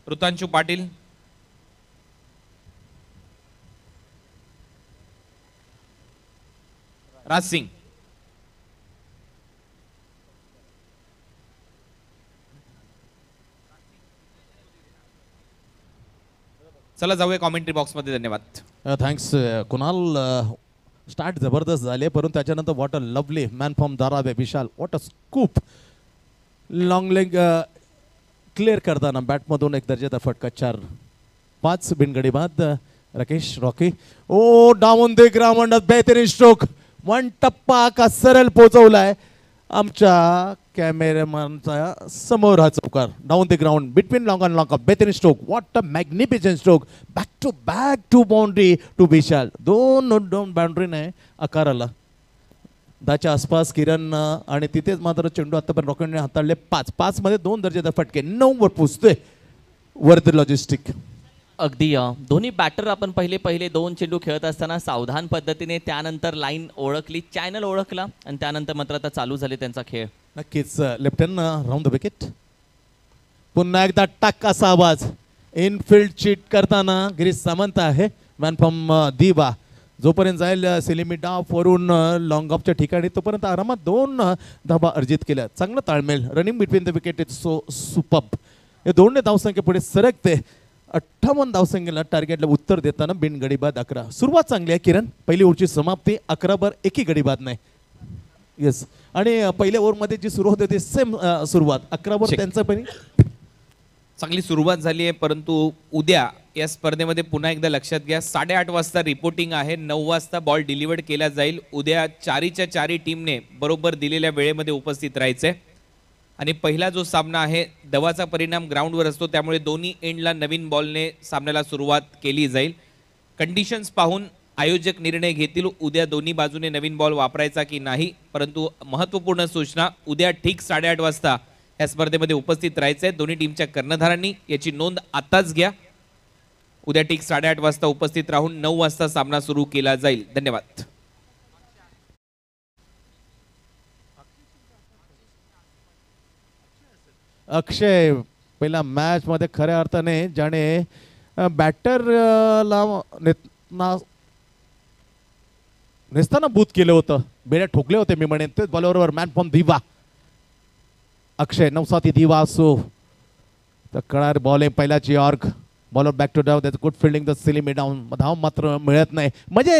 ऋतांशु पाटील, राज सिंग, चला जाऊया कॉमेंट्री बॉक्समध्ये. धन्यवाद. थँक्स कुणाल. स्टार्ट जबरदस्त झाले, परंतु त्याच्यानंतर what a lovely man from Dharave Vishal, what a scoop. Long leg clear करताना बॅटमधून एक दर्जेदार फटका. 4-5 बिनगडी बाद. Rakesh Rocky oh down the ground, बेहतरीन स्ट्रोक. वन टप्पा का सरळ पोहोचवलाय आमच्या कॅमेरामॅनचा समोर. हा चौकार down the ground between long and long. बेहतरीन stroke, what a magnificent stroke. Back to boundary to Vishal. दोन बाउंड्री नाही 11ला 10च्या आसपास किरण आणि तिथेच मात्र चेंडू आतापर्यंत रॉकेटने हाताळले 5 मध्ये 2 दर्जेदार फटके. 9 वर पोचतोय वर्ध लॉजिस्टिक. अगदी दोन्ही बॅटर आपण पहिले 2 चेंडू खेळत असताना सावधान पद्धतीने त्यानंतर लाईन ओळखली, चॅनल ओळखला आणि त्यानंतर मात्र आता चालू झाले त्यांचा खेळ. नक्कीच left hand round the wicket. पुन्हा एकदा टाक असा आवाज. इनफिल्ड चीट करताना गिरीश सामंत आहे मॅन फ्रॉम दिवा. जोपर्यंत जाईल सेलिमी डाफ वरून लॉंग ऑफच्या ठिकाणी तोपर्यंत आरामात 2 धाबा अर्जित केल्या. चांगलं ताळमेळ. Running between the wicket is so superb. हे 2 धावसंख्ये पुढे सरकते. 58 धावसंख्येला टार्गेटला उत्तर देताना बिन गडीबाद 11. सुरुवात चांगली आहे किरण. पहिली ओव्हरची समाप्ती 11 एकही गडीबाद नाही. येस. आणि पहिल्या ओव्हरमध्ये जी सुरुवात होती सेम सुरुवात 11 त्यांचं पण चांगली सुरुवात झाली आहे, परंतु उद्या या स्पर्धेमध्ये पुन्हा एकदा लक्षात घ्या 8:30 वाजता रिपोर्टिंग आहे. 9 वाजता बॉल डिलिव्हर्ड केला जाईल. उद्या 4च्या 4 टीमने बरोबर दिलेल्या वेळेमध्ये उपस्थित राहायचंय. आणि पहिला जो सामना आहे दवाचा परिणाम ग्राउंडवर असतो, त्यामुळे दोन्ही एंडला नवीन बॉलने सामन्याला सुरुवात केली जाईल. कंडिशन्स पाहून आयोजक निर्णय घेतील उद्या दोन्ही बाजूने नवीन बॉल वापरायचा की नाही. परंतु महत्त्वपूर्ण सूचना, उद्या ठीक 8:30 वाजता या स्पर्धेमध्ये उपस्थित राहायचंय. दोन्ही टीमच्या कर्णधारांनी याची नोंद आताच घ्या. उद्या ठीक 8:30 वाजता उपस्थित राहून 9 वाजता सामना सुरू केला जाईल. धन्यवाद. अक्षय पहिला मॅच मध्ये खऱ्या अर्थाने ज्याने बॅटरला नेसताना बूत केलं होतं, बेड्या ठोकले होते मी म्हणेन, तेच बॉलरवर मॅन फ्रॉम दिवा अक्षय. 9-7 दिवा असो तर कळार बॉल आहे पहिल्याची यॉर्क. बॉलर बॅक टू डाव. त्याचं गुड फिल्डिंग द सिलिमी डाऊन. धाव मात्र मिळत नाही. म्हणजे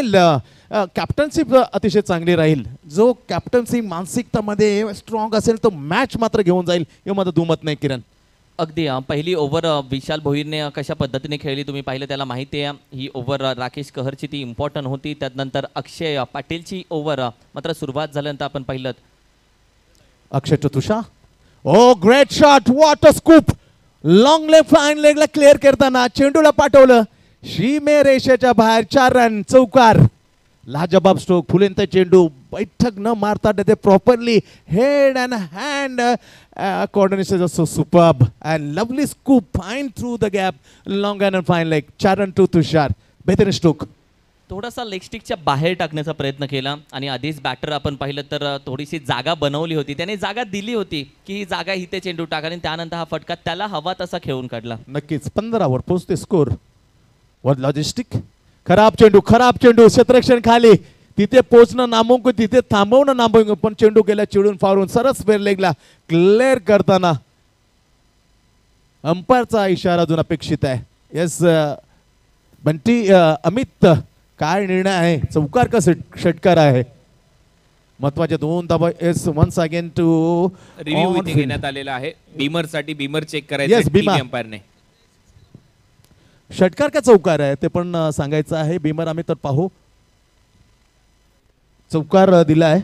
कॅप्टनशिप अतिशय चांगली राहील. जो कॅप्टनसी मानसिकतामध्ये स्ट्रॉंग असेल तो मॅच मात्र घेऊन जाईल हे माझं दुमत नाही किरण. अगदी पहिली ओव्हर विशाल भोईरने कशा पद्धतीने खेळली तुम्ही पाहिलं, त्याला माहिती आहे. ही ओव्हर राकेश कहरची ती इम्पॉर्टंट होती. त्यानंतर अक्षय पाटीलची ओव्हर मात्र सुरुवात झाल्यानंतर आपण पाहिलं Akshay to Tushar. Oh great shot, what a scoop. Long leg fine लेगला क्लिअर करताना चेंडूला पाठवलं सीमे रेषेच्या बाहेर. 4 रन. चौकार. लाजबाब स्ट्रोक. फुलेंत चेंडू बैठक न मारता ते properly head and hand coordination is so superb and lovely scoop fine through the gap. Long and fine leg. 4 run to तुषार. बेहतरीन स्ट्रोक. थोडासा लेग स्टिकच्या बाहेर टाकण्याचा प्रयत्न केला आणि आधीच बॅटर आपण पाहिलं तर थोडीशी जागा बनवली होती. त्याने जागा दिली होती की ही जागा इथे चेंडू टाका आणि त्यानंतर हा फटका त्याला हवा तसा खेळून काढला. नक्कीच 15 वर पोहोचते स्कोर. वर लॉजिस्टिक. खराब चेंडू क्षेत्ररक्षण खाली. तिथे पोहोचणं नामुमकिन, तिथे थांबवणं नामुमकिन, पण चेंडू गेला चिडून फावरून सरस स्क्वेअर लेगला क्लिअर करताना अंपायरचा इशारा अजून अपेक्षित आहे. येस बंटी अमित काय निर्णय आहे? चौकार का षटकार आहे? महत्वाचे 2 धावा. Yes once again to review इथे घेण्यात आलेला आहे. बीमर साठी बीमर चेक Yes, करायचं बीमर. अंपायरने. षटकार का चौकार आहे ते पण सांगायचं आहे. बीमर आम्ही तर पाहू. चौकार दिला आहे.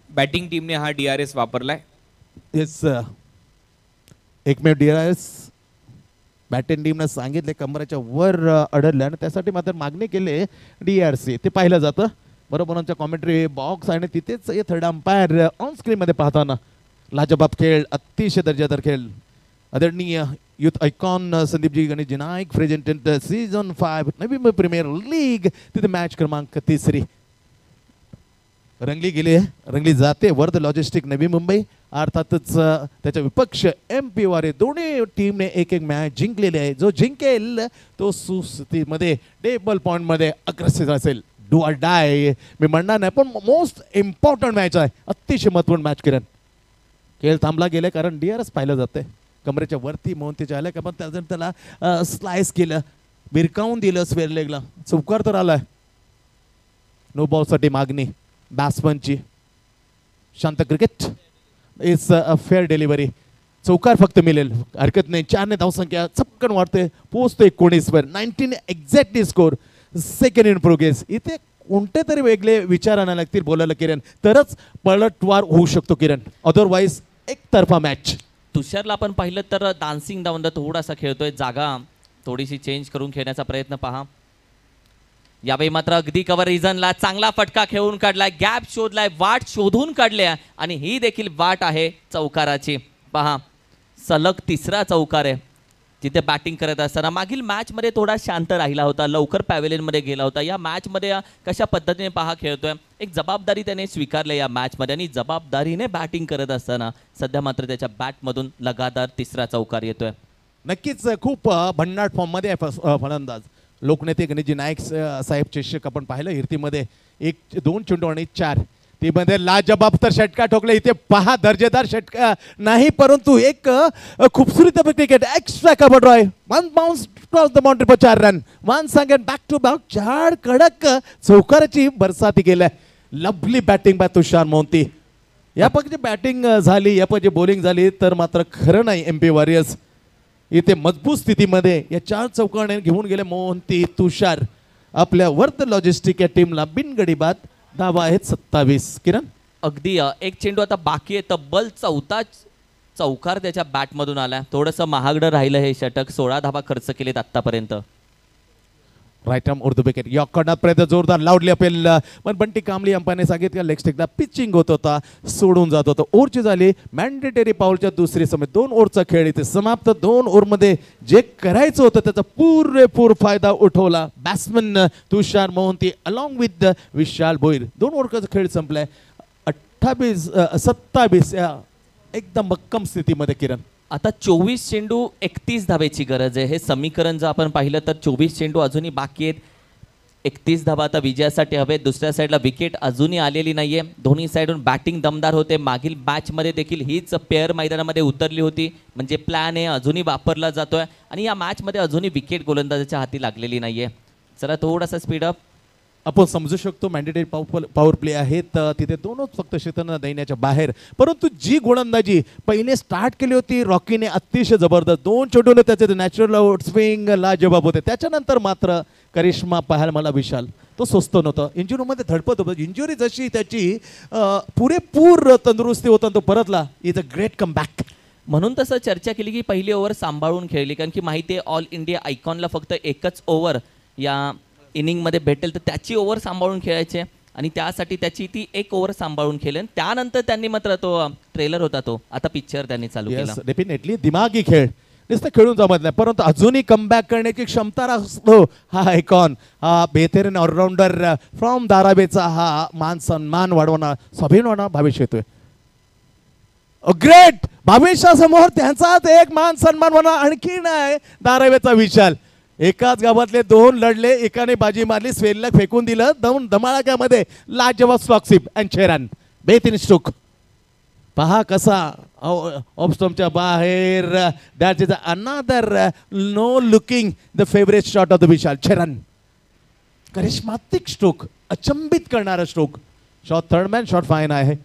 बॅटिंग टीमने हा DRS वापरलाय. येस एकमेव DRS बॅटिंग टीमनं सांगितले कमराच्या वर अडरले आणि त्यासाठी मात्र मागणी केली DRC. ते पाहिलं जातं बरोबर कॉमेंट्री बॉक्स आणि तिथेच हे थर्ड अंपायर ऑन स्क्रीन मध्ये पाहताना. लाजबाब खेळ, अतिशय दर्जादार खेळ. आदरणीय youth icon Sandeepji Ganesh Naik presented season 5 Navi Mumbai premier league. तिथे मॅच क्रमांक 3 रंगली गेली आहे, रंगली जाते. वर्ध लॉजिस्टिक नवी मुंबई अर्थातच त्याच्या विपक्ष MP वारे. दोन्ही टीमने एक मॅच जिंकलेली आहे. जो जिंकेल तो सुस्थितीमध्ये टेबल पॉईंट मध्ये अग्रेसिव्ह असेल. डू ऑर डाय मी म्हणणार नाही, पण मोस्ट इम्पॉर्टंट मॅच आहे. अतिशय महत्त्वपूर्ण मॅच किरण. खेळ थांबला गेला कारण DRS पाहिलं जाते कमरेच्या वरती म्हणून ते आलं का पण त्याला स्लाइस केलं. बिरकावून दिलं स्क्वेअर लेगला. चौकार तर आलाय. नो बॉलसाठी मागणी बॅट्समनची. शांत cricket it's a fair delivery. चौकार फक्त मिळेल हरकत नाही. 4 ने धावसंख्या चपकन वाढते. पोहोचतो 19 वर. 19 exactly score. Second in progress. इथे कोणते तरी वेगळे विचार आणायला लागतील बोलायला किरण, तरच पलटवार होऊ शकतो किरण. Otherwise एकतर्फा match. तुषारला आपण पाहिलं तर डान्सिंग डाऊन थोडासा खेळतोय. जागा थोडीशी चेंज करून खेळण्याचा प्रयत्न पहा. यावेळी मात्र अगदी कव्हर रिझनला चांगला फटका खेळून काढलाय. गॅप शोधलाय. वाट शोधून काढल्या आणि ही देखील वाट आहे चौकाराची. पहा सलग तिसरा चौकार आहे. जिथे बॅटिंग करत असताना मागील मॅचमध्ये थोडा शांत राहिला होता. लवकर पॅव्हेलियनमध्ये गेला होता. या मॅचमध्ये कशा पद्धतीने पहा खेळतोय. एक जबाबदारी त्याने स्वीकारली या मॅचमध्ये आणि जबाबदारीने बॅटिंग करत असताना सध्या मात्र त्याच्या बॅटमधून लगातार तिसरा चौकार येतोय. नक्कीच खूप भन्नाट फॉर्ममध्ये आहे फलंदाज. लोकनेते गणेशजी नाईक साहेब चषक आपण पाहिलं हिरतीमध्ये 1-2 चेंडू आणि 4 ती मध्ये लाजबाब तर षटका ठोकले. इथे पहा दर्जेदार षटका नाही परंतु एक खूबसूरत cricket. Extra cover drive. 1 bounce cross the boundary for 4 run. 1 again back to back 4 कडक चौकाराची बरसाती केलाय. Lovely batting by Tushar Mohanty. या पक्षी बॅटिंग झाली या पक्षी बॉलिंग झाली तर मात्र खरं नाही. MP वॉरियर्स इथे मजबूत स्थितीमध्ये या 4 चौकाने घेऊन गेले मोहंती. तुषार आपल्या वर्ध लॉजिस्टिक या टीमला बिनगडी बाद. धावा आहेत 27. किरण अगदी एक चेंडू आता बाकी आहे. तब्बल 14 चौकार त्याच्या बॅटमधून आला. थोडंसं महागडं राहिलं हे षटक. 16 धावा खर्च केलेत आतापर्यंत. राईट आर्म उर्दू विकेट. यॉर्करला प्रयत्न जोरदार लावली अपेल पण बंटी कांबळी अंपायरने सांगितलं लेग स्टिकला पिचिंग होत होता. सोडून जात होतं. ओव्हरची झाली मॅन्डेटरी पाऊलच्या दुसरी समय 2 ओव्हरचा खेळ इथे समाप्त. 2 ओव्हरमध्ये जे करायचं होतं त्याचा पुरेपूर फायदा उठवला batsman Tushar Mohanty along with Vishal Bhoir. 2 ओव्हरचा खेळ संपलाय. 27 या एकदम भक्कम स्थितीमध्ये किरण. आता 24 चेंडू 31 धावेची गरज आहे. हे समीकरण जर आपण पाहिलं तर 24 चेंडू अजूनही बाकी आहेत. 31 धावा आता विजयासाठी हवे. दुसऱ्या साईडला विकेट अजूनही आलेली नाहीये. दोन्ही साईडून बॅटिंग दमदार होते. मागील मॅचमध्ये देखील हीच पेअर मैदानामध्ये उतरली होती. म्हणजे प्लॅन आहे अजूनही वापरला जातोय आणि या मॅचमध्ये अजूनही विकेट गोलंदाजाच्या हाती लागलेली नाहीये. चला थोडासा स्पीडअप. आपण समजू शकतो मॅन्डेटरी पॉवर प्ले आहेत तिथे 2च फक्त क्षेत्रांना दैन्याच्या बाहेर. परंतु जी गोलंदाजी पहिले स्टार्ट केली होती रॉकीने अतिशय जबरदस्त. 2 चेंडूने त्याचे नॅचरल स्विंग लाजबाब होते. त्याच्यानंतर मात्र करिश्मा पाहायला मला विशाल तो स्वस्त नव्हतं. इंजुरीमध्ये धडपत होतं. इंजुरी जशी त्याची पुरेपूर तंदुरुस्ती होता तो परतला. Is a great come back. म्हणून तसं चर्चा केली की पहिली ओव्हर सांभाळून खेळली. कारण की माहिती आहे ऑल इंडिया आयकॉनला फक्त एकच ओव्हर या इनिंगमध्ये भेटेल तर त्याची ओव्हर सांभाळून खेळायचे आणि त्यासाठी त्याची ती 1 ओव्हर सांभाळून खेळले. त्यानंतर त्यांनी मात्र तो ट्रेलर होता तो आता पिक्चर त्यांनी चालू केला. डेफिनेटली दिमागी खेळ नुसतं खेळून जमत नाही परंतु अजूनही कमबॅक करण्याची क्षमता असतो हा आयकॉन. हा बेहतरीन ऑलराऊंडर फ्रॉम धारावीचा हा मान सन्मान वाढवणार स्वाभिमान भावेश येतोय. ग्रेट भावेशासमोर त्यांचाच एक मान सन्मान होणार. आणखी नाही धारावीचा विशाल. एकाच गावातले 2 लढले. एकाने बाजी मारली स्वेलला फेकून दिलं. धमाळाक्यामध्ये लाजवाब स्लॉकशिप अँड छेरान बेहतरीन स्ट्रोक. पहा कसा ऑफस्टॉमच्या बाहेर. That is another no looking the favourite shot of the Vishal छेरान. Charismatic stroke. अचंबित करणारा stroke. Shot third man shot fine आहे.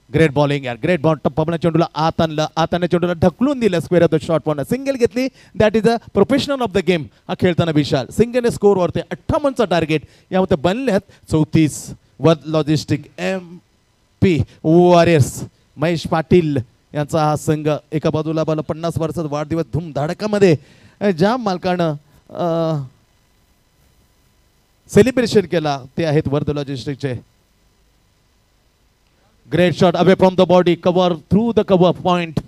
ग्रेट बॉलिंग यार. Great ball. टप्पा चेंडूला आत आणलं. आत आणल्या चेंडूला ढकलून दिलं. Square off the shot point single घेतली. That is a professional of the game. हा खेळताना विशाल सिंगल स्कोर वरते 58चा टार्गेट. यामध्ये बनल्यात 34. Vardh logistic MP warriors Mahesh Patil यांचा हा संघ. एका बाजूला 50 वर्षाचा वाढदिवस धूमधडाकामध्ये ज्या मालकानं सेलिब्रेशन केला ते आहेत वर्ध लॉजिस्टिकचे. Great shot away from the body. Cover through the cover point.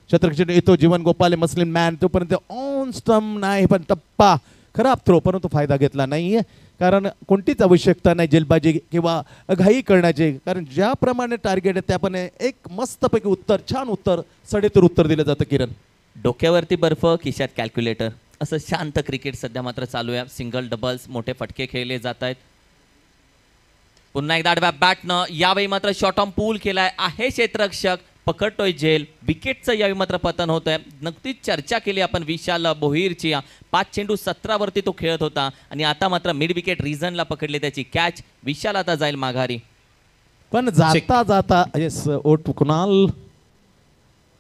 Chhatrapati येतो जीवन गोपाले मस्लिम मॅन. तोपर्यंत ऑन स्टंप नाही पण टप्पा खराब थ्रो परंतु फायदा घेतला नाहीये कारण कोणतीच आवश्यकता नाही जलबाजी किंवा घाई करण्याची. कारण ज्याप्रमाणे टार्गेट आहे त्याप्रमाणे एक मस्तपैकी उत्तर छान उत्तर सडेतोड उत्तर दिलं जातं किरण. डोक्यावरती बर्फ खिशात कॅल्क्युलेटर असं शांत क्रिकेट सध्या मात्र चालू आहे. सिंगल डबल्स मोठे फटके खेळले जात आहेत. पुन्हा एकदा आडव्या बॅटनं यावेळी मात्र शॉट ऑन पूल केलाय आहे क्षेत्ररक्षक पकडतोय झेल. विकेटचं यावेळी मात्र पतन होत आहे. नक्कीच चर्चा केली आपण विशाल भोईरची. 5 चेंडू 17 वरती तो खेळत होता आणि आता मात्र मिड विकेट रिझनला पकडले त्याची कॅच. विशाल आता जाईल माघारी. पण जाता जाता येस ओट कुणाल.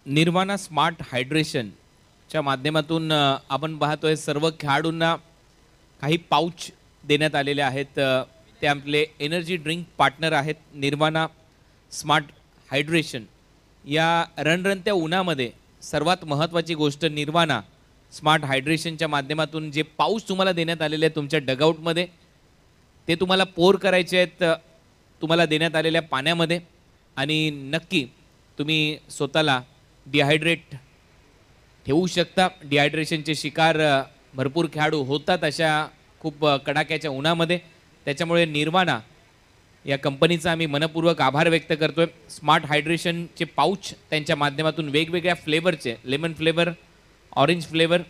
निर्वाणा स्मार्ट हायड्रेशनच्या माध्यमातून आपण पाहतोय सर्व खेळाडूंना काही पाऊच देण्यात आलेले आहेत. ते आपले एनर्जी ड्रिंक पार्टनर आहेत निर्वाणा स्मार्ट हायड्रेशन. या रणरणत्या उन्हामध्ये सर्वात महत्त्वाची गोष्ट निर्वाणा स्मार्ट हायड्रेशनच्या माध्यमातून जे पाऊच तुम्हाला देण्यात आलेले आहेत तुमच्या डगआउटमध्ये, ते तुम्हाला पोर करायचे आहेत तुम्हाला देण्यात आलेल्या पाण्यामध्ये. आणि नक्की तुम्ही स्वतःला डिहायड्रेट ठेवू शकता. डिहायड्रेशनचे शिकार भरपूर खेळाडू होतात अशा खूप कडाक्याच्या उन्हामध्ये. त्याच्यामुळे निर्वाणा या कंपनीचा आम्ही मनपूर्वक आभार व्यक्त करतोय. स्मार्ट हायड्रेशनचे पाऊच त्यांच्या माध्यमातून वेगवेगळ्या फ्लेवरचे, लेमन फ्लेवर, ऑरेंज फ्लेवर,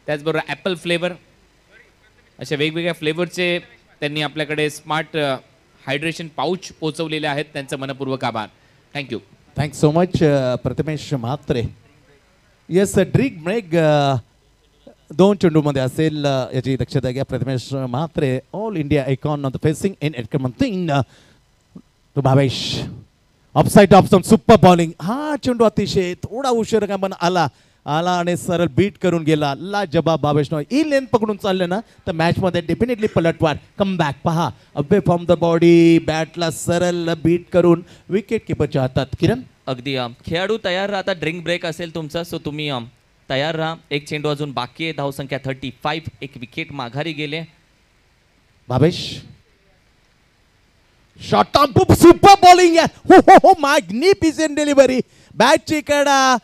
त्याचबरोबर ॲपल फ्लेवर, अशा वेगवेगळ्या फ्लेवरचे त्यांनी आपल्याकडे स्मार्ट हायड्रेशन पाऊच पोचवलेले आहेत. त्यांचं मनपूर्वक आभार. Thank you. Thanks so much Prathamesh Mhatre. Yes drink break 2 चेंडूमध्ये असेल याची दक्षता घ्या. Prathamesh Mhatre all India icon on the facing in एटकमंथिंग to Bhavesh. Offside option super bowling. हा चेंडू अतिशय थोडा उशीर का पण आला आणि सरळ बीट करून गेला. लाजबाब भावेशनं ही लेन पकडून चालले ना तर मॅचमध्ये डेफिनेटली पलटवार कमबॅक. पहा अवे फ्रॉम द बॉडी बॅटला सरळ बीट करून विकेट किपरच्या हातात. किरण अगदी खेळाडू तयार राहा. आता ड्रिंक ब्रेक असेल तुमचा, सो तुम्ही तयार राहा. 1 चेंडू अजून बाकी आहे. धावसंख्या 35. 1 विकेट माघारी गेले. Bhavesh shot on super bowling. हो हो हो मॅग्निफिसेंट डिलिव्हरी. बॅटची कडा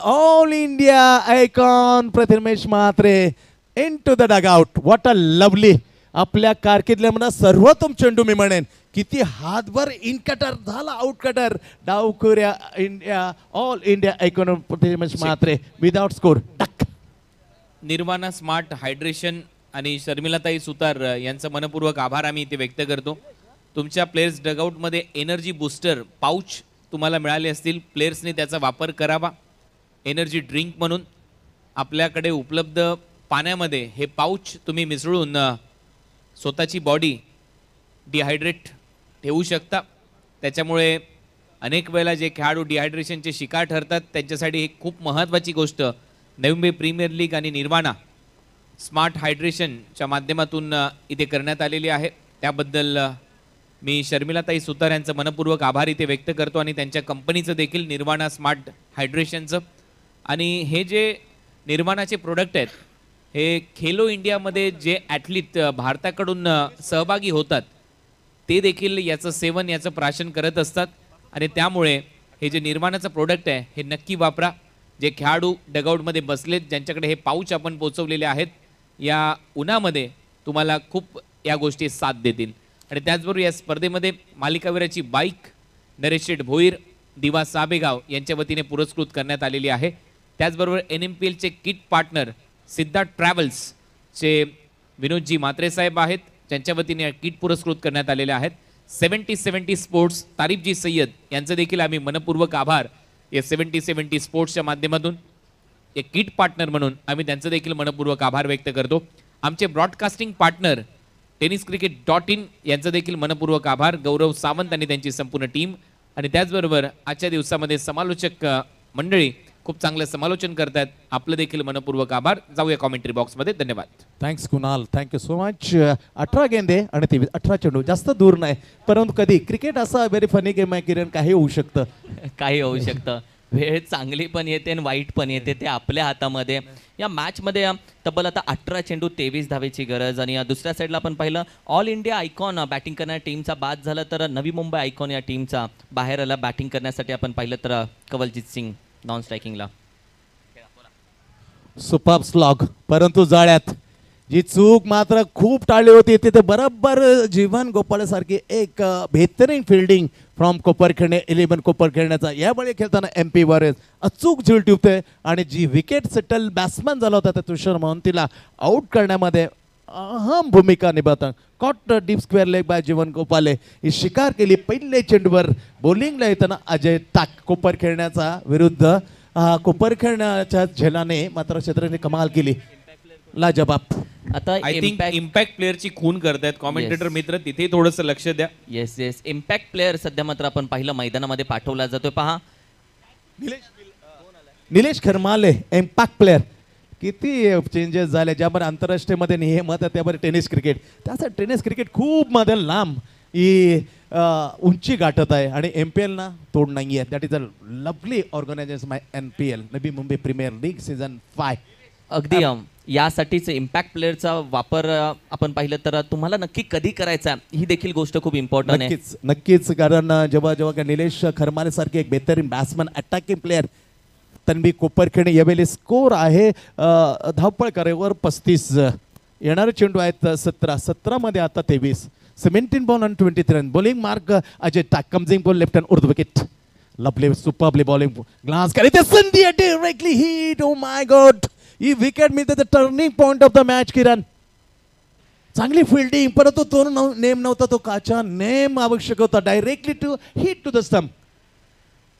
all India icon Prathamesh Mhatre in to the dugout. What a lovely. आपल्या कारकिर्दीमध्ये सर्वोत्तम चेंडू मी म्हणेन. किती हातभर इन कटर झाला आउट कटर. डावखुऱ्या India all India icon Prathamesh Mhatre without score. Duck. Nirvana smart hydration आणि शर्मिलाताई सुतार यांचं मनपूर्वक आभार आम्ही इथे व्यक्त करतो. तुमच्या प्लेयर्स डगआउटमध्ये एनर्जी बूस्टर पाऊच तुम्हाला मिळाले असतील. प्लेयर्सने त्याचा वापर करावा. एनर्जी ड्रिंक म्हणून आपल्याकडे उपलब्ध पाण्यामध्ये हे पाऊच तुम्ही मिसळून स्वतःची बॉडी डिहायड्रेट ठेवू शकता. त्याच्यामुळे अनेक वेळेला जे खेळाडू डिहायड्रेशनचे शिकार ठरतात त्यांच्यासाठी ही खूप महत्त्वाची गोष्ट नवी मुंबई प्रीमियर लीग आणि निर्वाणा स्मार्ट हायड्रेशनच्या माध्यमातून इथे करण्यात आलेली आहे. त्याबद्दल मी शर्मिलाताई सुतार यांचं मनपूर्वक आभार इथे व्यक्त करतो आणि त्यांच्या कंपनीचं देखील निर्वाणा स्मार्ट हायड्रेशनचं. आणि हे जे निर्वाणाचे प्रोडक्ट आहेत हे खेलो इंडियामध्ये जे ॲथलीट भारताकडून सहभागी होतात ते देखील याचं सेवन याचं प्राशन करत असतात. आणि त्यामुळे हे जे निर्वाणाचं प्रोडक्ट आहे हे नक्की वापरा. जे खेळाडू डगआउटमध्ये बसलेत ज्यांच्याकडे हे पाऊच आपण पोचवलेले आहेत या उन्हामध्ये तुम्हाला खूप या गोष्टी साथ देतील. आणि त्याचबरोबर या स्पर्धेमध्ये मालिकावीराची बाईक नरेश शेठ भोईर, दिवा साबेगाव यांच्या वतीने पुरस्कृत करण्यात आलेली आहे. त्याचबरोबर NMPLचे किट पार्टनर सिद्धार्थ ट्रॅव्हल्सचे विनोदजी म्हात्रे साहेब आहेत ज्यांच्या वतीने किट पुरस्कृत करण्यात आलेले आहेत. 70-70 स्पोर्ट्स तारिफजी सय्यद यांचं देखील आम्ही मनपूर्वक आभार या 70-70 स्पोर्ट्सच्या माध्यमातून एक किट पार्टनर म्हणून आम्ही त्यांचं देखील मनपूर्वक आभार व्यक्त करतो. आमचे ब्रॉडकास्टिंग पार्टनर tenniscricket.in यांचं देखील मनपूर्वक आभार. गौरव सावंत आणि त्यांची संपूर्ण टीम. आणि त्याचबरोबर आजच्या दिवसामध्ये समालोचक मंडळी खूप चांगलं समालोचन करतात. आपलं देखील मनपूर्वक आभार. जाऊया कॉमेंट्री बॉक्समध्ये. धन्यवाद. Thanks Kunal. Thank you so much. 18 गेंदे आणि 18 चेंडू जास्त दूर नाही. परंतु कधी क्रिकेट असा व्हेरी फनी गेम आहे किरण. काही होऊ शकतं. काही होऊ शकतं. वेळ चांगली पण येते आणि वाईट पण येते. ते आपल्या हातामध्ये. या मॅचमध्ये तब्बल आता 18 चेंडू 23 धावेची गरज. आणि दुसऱ्या साईडला आपण पाहिलं ऑल इंडिया आयकॉन बॅटिंग करणाऱ्या टीमचा बाद झाला तर नवी मुंबई आयकॉन या टीमचा बाहेर आला बॅटिंग करण्यासाठी. आपण पाहिलं तर कवलजीत सिंग नॉन स्ट्रायकिंगला. Super slog. परंतु जाळ्यात जी चूक मात्र खूप टाळली होती तिथे बरोबर जीवन गोपाळसारखी एक बेहतरीन फिल्डिंग फ्रॉम कोपरखेडणे 11 कोपरखेडण्याचा यावेळी खेळताना MP वॉरियर्स अचूक झील टिपते. आणि जी विकेट सेटल बॅट्समॅन झाला होता त्या तुषार मोहंतीला आउट करण्यामध्ये अहम भूमिका निभावतात. Caught deep square leg by Jeevan Gopale ही शिकार केली. पहिले चेंडूवर बॉलिंगला येताना अजय टाक कोपर खेळण्याचा विरुद्ध कोपर खेळण्याच्या झेलाने मात्र क्षेत्राने कमाल केली. लाजबाब. आता आय थिंक इम्पॅक्ट प्लेअरची खून करतायत कॉमेंटेटर मित्र, तिथे थोडंसं लक्ष द्या. येस इम्पॅक्ट प्लेअर सध्या मात्र आपण पाहिलं मैदानामध्ये पाठवला जातोय. पहा निलेश खरमाले इम्पॅक्ट प्लेअर. किती चेंजेस झाले ज्यामध्ये आंतरराष्ट्रीयमध्ये नियम होता त्यामध्ये टेनिस क्रिकेट. त्याचं टेनिस क्रिकेट खूप मध्ये लांब ही उंची गाठत आहे आणि MPL ना तोड नाही आहे. That is a lovely organization my NPL Navi Mumbai premier league season 5. अगदी यासाठीच इम्पॅक्ट प्लेअरचा वापर आपण पाहिलं तर तुम्हाला नक्की कधी करायचा ही देखील गोष्ट खूप इम्पॉर्टंट आहे. नक्कीच कारण जेव्हा निलेश खरमाले सारखे एक बेहतरीन बॅट्समन अटॅकिंग प्लेअर तन्वी कोपरखेडे यावेळी स्कोर आहे धावपळ करेवर 35. येणारे चेंडू आहेत 17 मध्ये आता 23. 17 बॉल आणि 23 रन. बॉलिंग मार्क अजय टाक कमजिंग बॉल लेफ्ट हँड उर्द विकेट. लवली सुपरबली बॉलिंग ग्लास करे संधी directly hit. Oh my god. ही विकेट मिळते the turning point of the match. Kiran चांगली फिल्डिंग परंतु तो नेम नव्हता. तो काचा नेम आवश्यक होता. Directly to hit to the stump.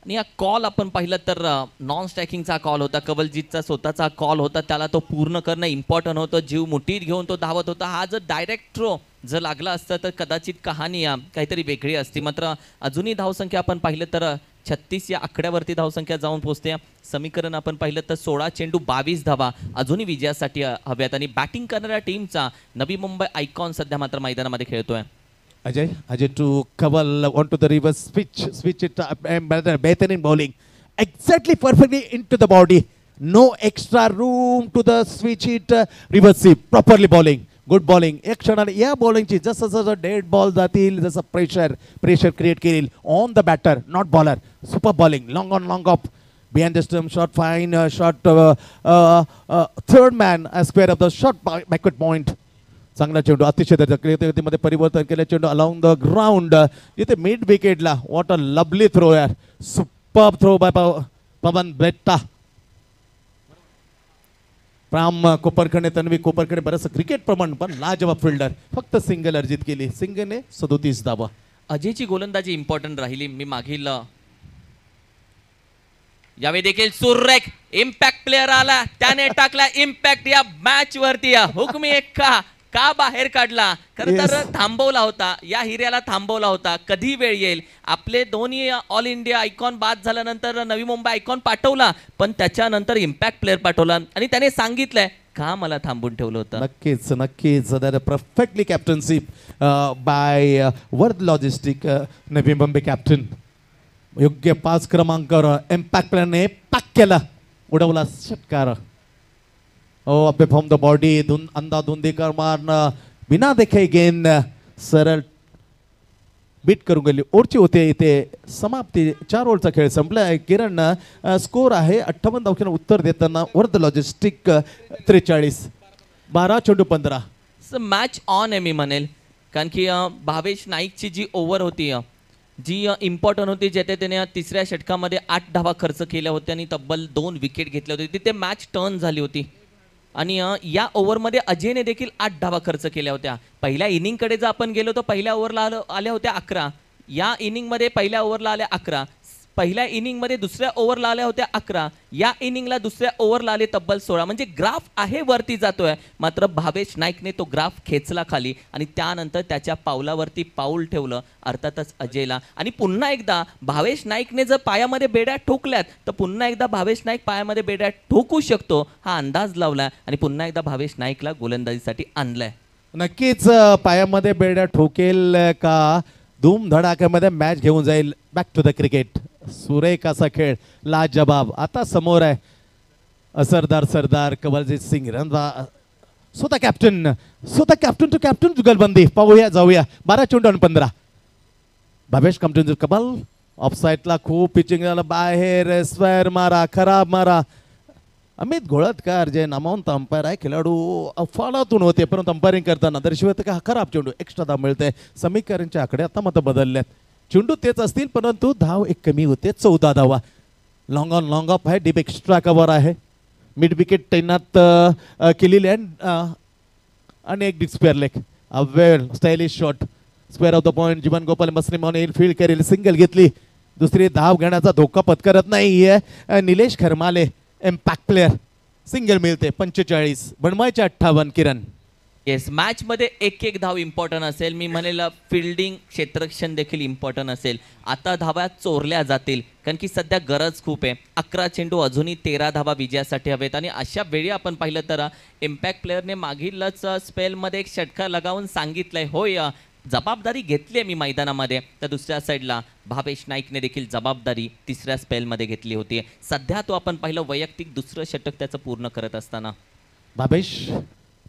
आणि हा कॉल आपण पाहिलं तर नॉन स्ट्रायकिंगचा कॉल होता. कवलजीतचा स्वतःचा कॉल होता. त्याला तो पूर्ण करणं इम्पॉर्टंट होतं. जीव मुठीत घेऊन तो धावत होता. हा जर डायरेक्ट थ्रो जर लागला असता तर कदाचित कहाणी काहीतरी वेगळी असती. मात्र अजूनही धावसंख्या आपण पाहिलं तर 36 या आकड्यावरती धावसंख्या जाऊन पोहोचते. समीकरण आपण पाहिलं तर 16 चेंडू 22 धावा अजूनही विजयासाठी हव्यात. आणि बॅटिंग करणाऱ्या टीमचा नवी मुंबई आयकॉन सध्या मात्र मैदानामध्ये खेळतोय. Ajay to Kaval onto the reverse switch it better in bowling, exactly perfectly into the body, no extra room to the switch it reverse sweep, properly bowling, good bowling. एक क्षणाने या बॉलिंगची जसं dead ball जातील जसं pressure create केली on the batter not bowler. Super bowling long on long off behind the stump, shot fine, shot third man square of the shot backward point. चांगला चेंडू अतिशय गतीमध्ये परिवर्तन केलं. चेंडू अलॉंग द ग्राउंड इथे मिड विकेटला. व्हॉट अ लवली थ्रो यार. Super throw by Pawan Betta. प्राम कोपरखेडे तन्वी कोपरखेडे बरंचसं क्रिकेट प्रमाण पण लाजवाब फिल्डर. फक्त सिंगल अर्जित केली. सिंगलने 37 धावा. अजयची गोलंदाजी इम्पॉर्टंट राहिली. मी मागील यावेळी देखील सुरेख इम्पॅक्ट प्लेअर आला. त्याने टाकला इम्पॅक्ट या मॅच वरती. हुकमी एक्का का बाहेर काढला. खरं तर थांबवला होता. या हिऱ्याला थांबवला होता. कधी वेळ येईल. आपले दोन्ही ऑल इंडिया आयकॉन बाद झाल्यानंतर नवी मुंबई आयकॉन पाठवला पण त्याच्यानंतर इम्पॅक्ट प्लेअर पाठवला आणि त्याने सांगितलंय का मला थांबून ठेवलं होतं. नक्कीच perfectly captainship bye वर्ध logistic Navi Mumbai captain. योग्य 5 क्रमांकावर इम्पॅक्ट प्लेअरने पॅक केला. उडवला षटकार. अबे फ्रॉम द बॉडी अंधाधुंदीकर मारणं बिना देखे गेंद सरळ बीट करून गेली. ओव्हरची होते इथे समाप्ती. 4 ओव्हरचा खेळ संपला. किरण स्कोर आहे 58 धावसंख्येनं उत्तर देताना वर्ध लॉजिस्टिक 43. 12 चेंडू 15. मॅच ऑन आहे मी म्हणेल. कारण की भावेश नाईकची जी ओव्हर होती जी इम्पॉर्टंट होती ज्याने त्याने 3ऱ्या षटकामध्ये 8 धावा खर्च केल्या होत्या आणि तब्बल 2 विकेट घेतल्या होत्या. तिथे मॅच टर्न झाली होती आणि या ओव्हरमध्ये अजयने देखील 8 धावा खर्च केल्या होत्या. पहिल्या इनिंगकडे जर आपण गेलो तर पहिल्या ओव्हरला आल्या होत्या 11. या इनिंगमध्ये पहिल्या ओव्हरला आल्या 11. पहिल्या इनिंगमध्ये दुसऱ्या ओव्हरला आल्या होत्या 11. या इनिंगला दुसऱ्या ओव्हरला आले तब्बल 16. म्हणजे ग्राफ आहे वरती जातोय. मात्र भावेश नाईकने तो ग्राफ खेचला खाली आणि त्यानंतर त्याच्या पावलावरती पाऊल ठेवलं अर्थातच अजयला. आणि पुन्हा एकदा भावेश नाईकने जर पायामध्ये बेड्या ठोकल्यात तर पुन्हा एकदा भावेश नाईक पायामध्ये बेड्या ठोकू शकतो हा अंदाज लावलाय आणि पुन्हा एकदा भावेश नाईकला गोलंदाजीसाठी आणलंय. नक्कीच पायामध्ये बेड्या ठोकेल का धूम धडाक्यामध्ये मॅच घेऊन जाईल. Back to the cricket. सुरेख असा खेळ लाजबाब. आता समोर आहे सरदार कवलजीत सिंग रणवा. स्वतः कॅप्टन टू कॅप्टन जुगलबंदी. पाहूया जाऊया. 12 चेंडू आणि 15. भावेश कॅप्टन कबल ऑफ साईडला खूप पिचिंग झालं. बाहेर स्क्वेअर मारा खराब मारा. अमित घोळतकर जे नामवंत अंपायर आहे खेळाडू अफाळातून होते परंतु अंपायरिंग करताना दर्शवत का खराब चेंडू एक्स्ट्रा धाव मिळते. समीकरणच्या आकडे आता मतं बदलल्यात. चेंडू तेच असतील परंतु धाव एक कमी होते. 14 धावा. लॉंग ऑन लॉंग ऑफ आहे. डीप एक्स्ट्रा कव्हर आहे. मिड विकेट तैनात केलेली आहे. आणि एक deep square leg. A well stylish shot. Square off the point. Jeevan Gopal मसलिम ऑन इन फील्ड करेल. सिंगल घेतली. दुसरी धाव घेण्याचा धोका पत्करत नाहीये Nilesh Kharmale. Impact player. Single मिळते. 45 बनवायचे 58 किरण. येस, मॅच मध्ये एक एक धाव इम्पॉर्टंट असेल. मी म्हणेल फिल्डिंग क्षेत्ररक्षण देखील इम्पॉर्टंट असेल. आता धावा चोरल्या जातील कारण की सध्या गरज खूप आहे. 11 चेंडू अजूनही 13 धावा विजयासाठी हवेत आणि अशा वेळी आपण पाहिलं तर इम्पॅक्ट प्लेअरने मागीलच स्पेलमध्ये एक षटका लगावून सांगितलंय होय जबाबदारी घेतली आहे मी मैदानामध्ये. तर दुसऱ्या साईडला भावेश नाईकने देखील जबाबदारी तिसऱ्या स्पेलमध्ये घेतली होती. सध्या तो आपण पाहिलं वैयक्तिक दुसरं षटक त्याचं पूर्ण करत असताना. Bhavesh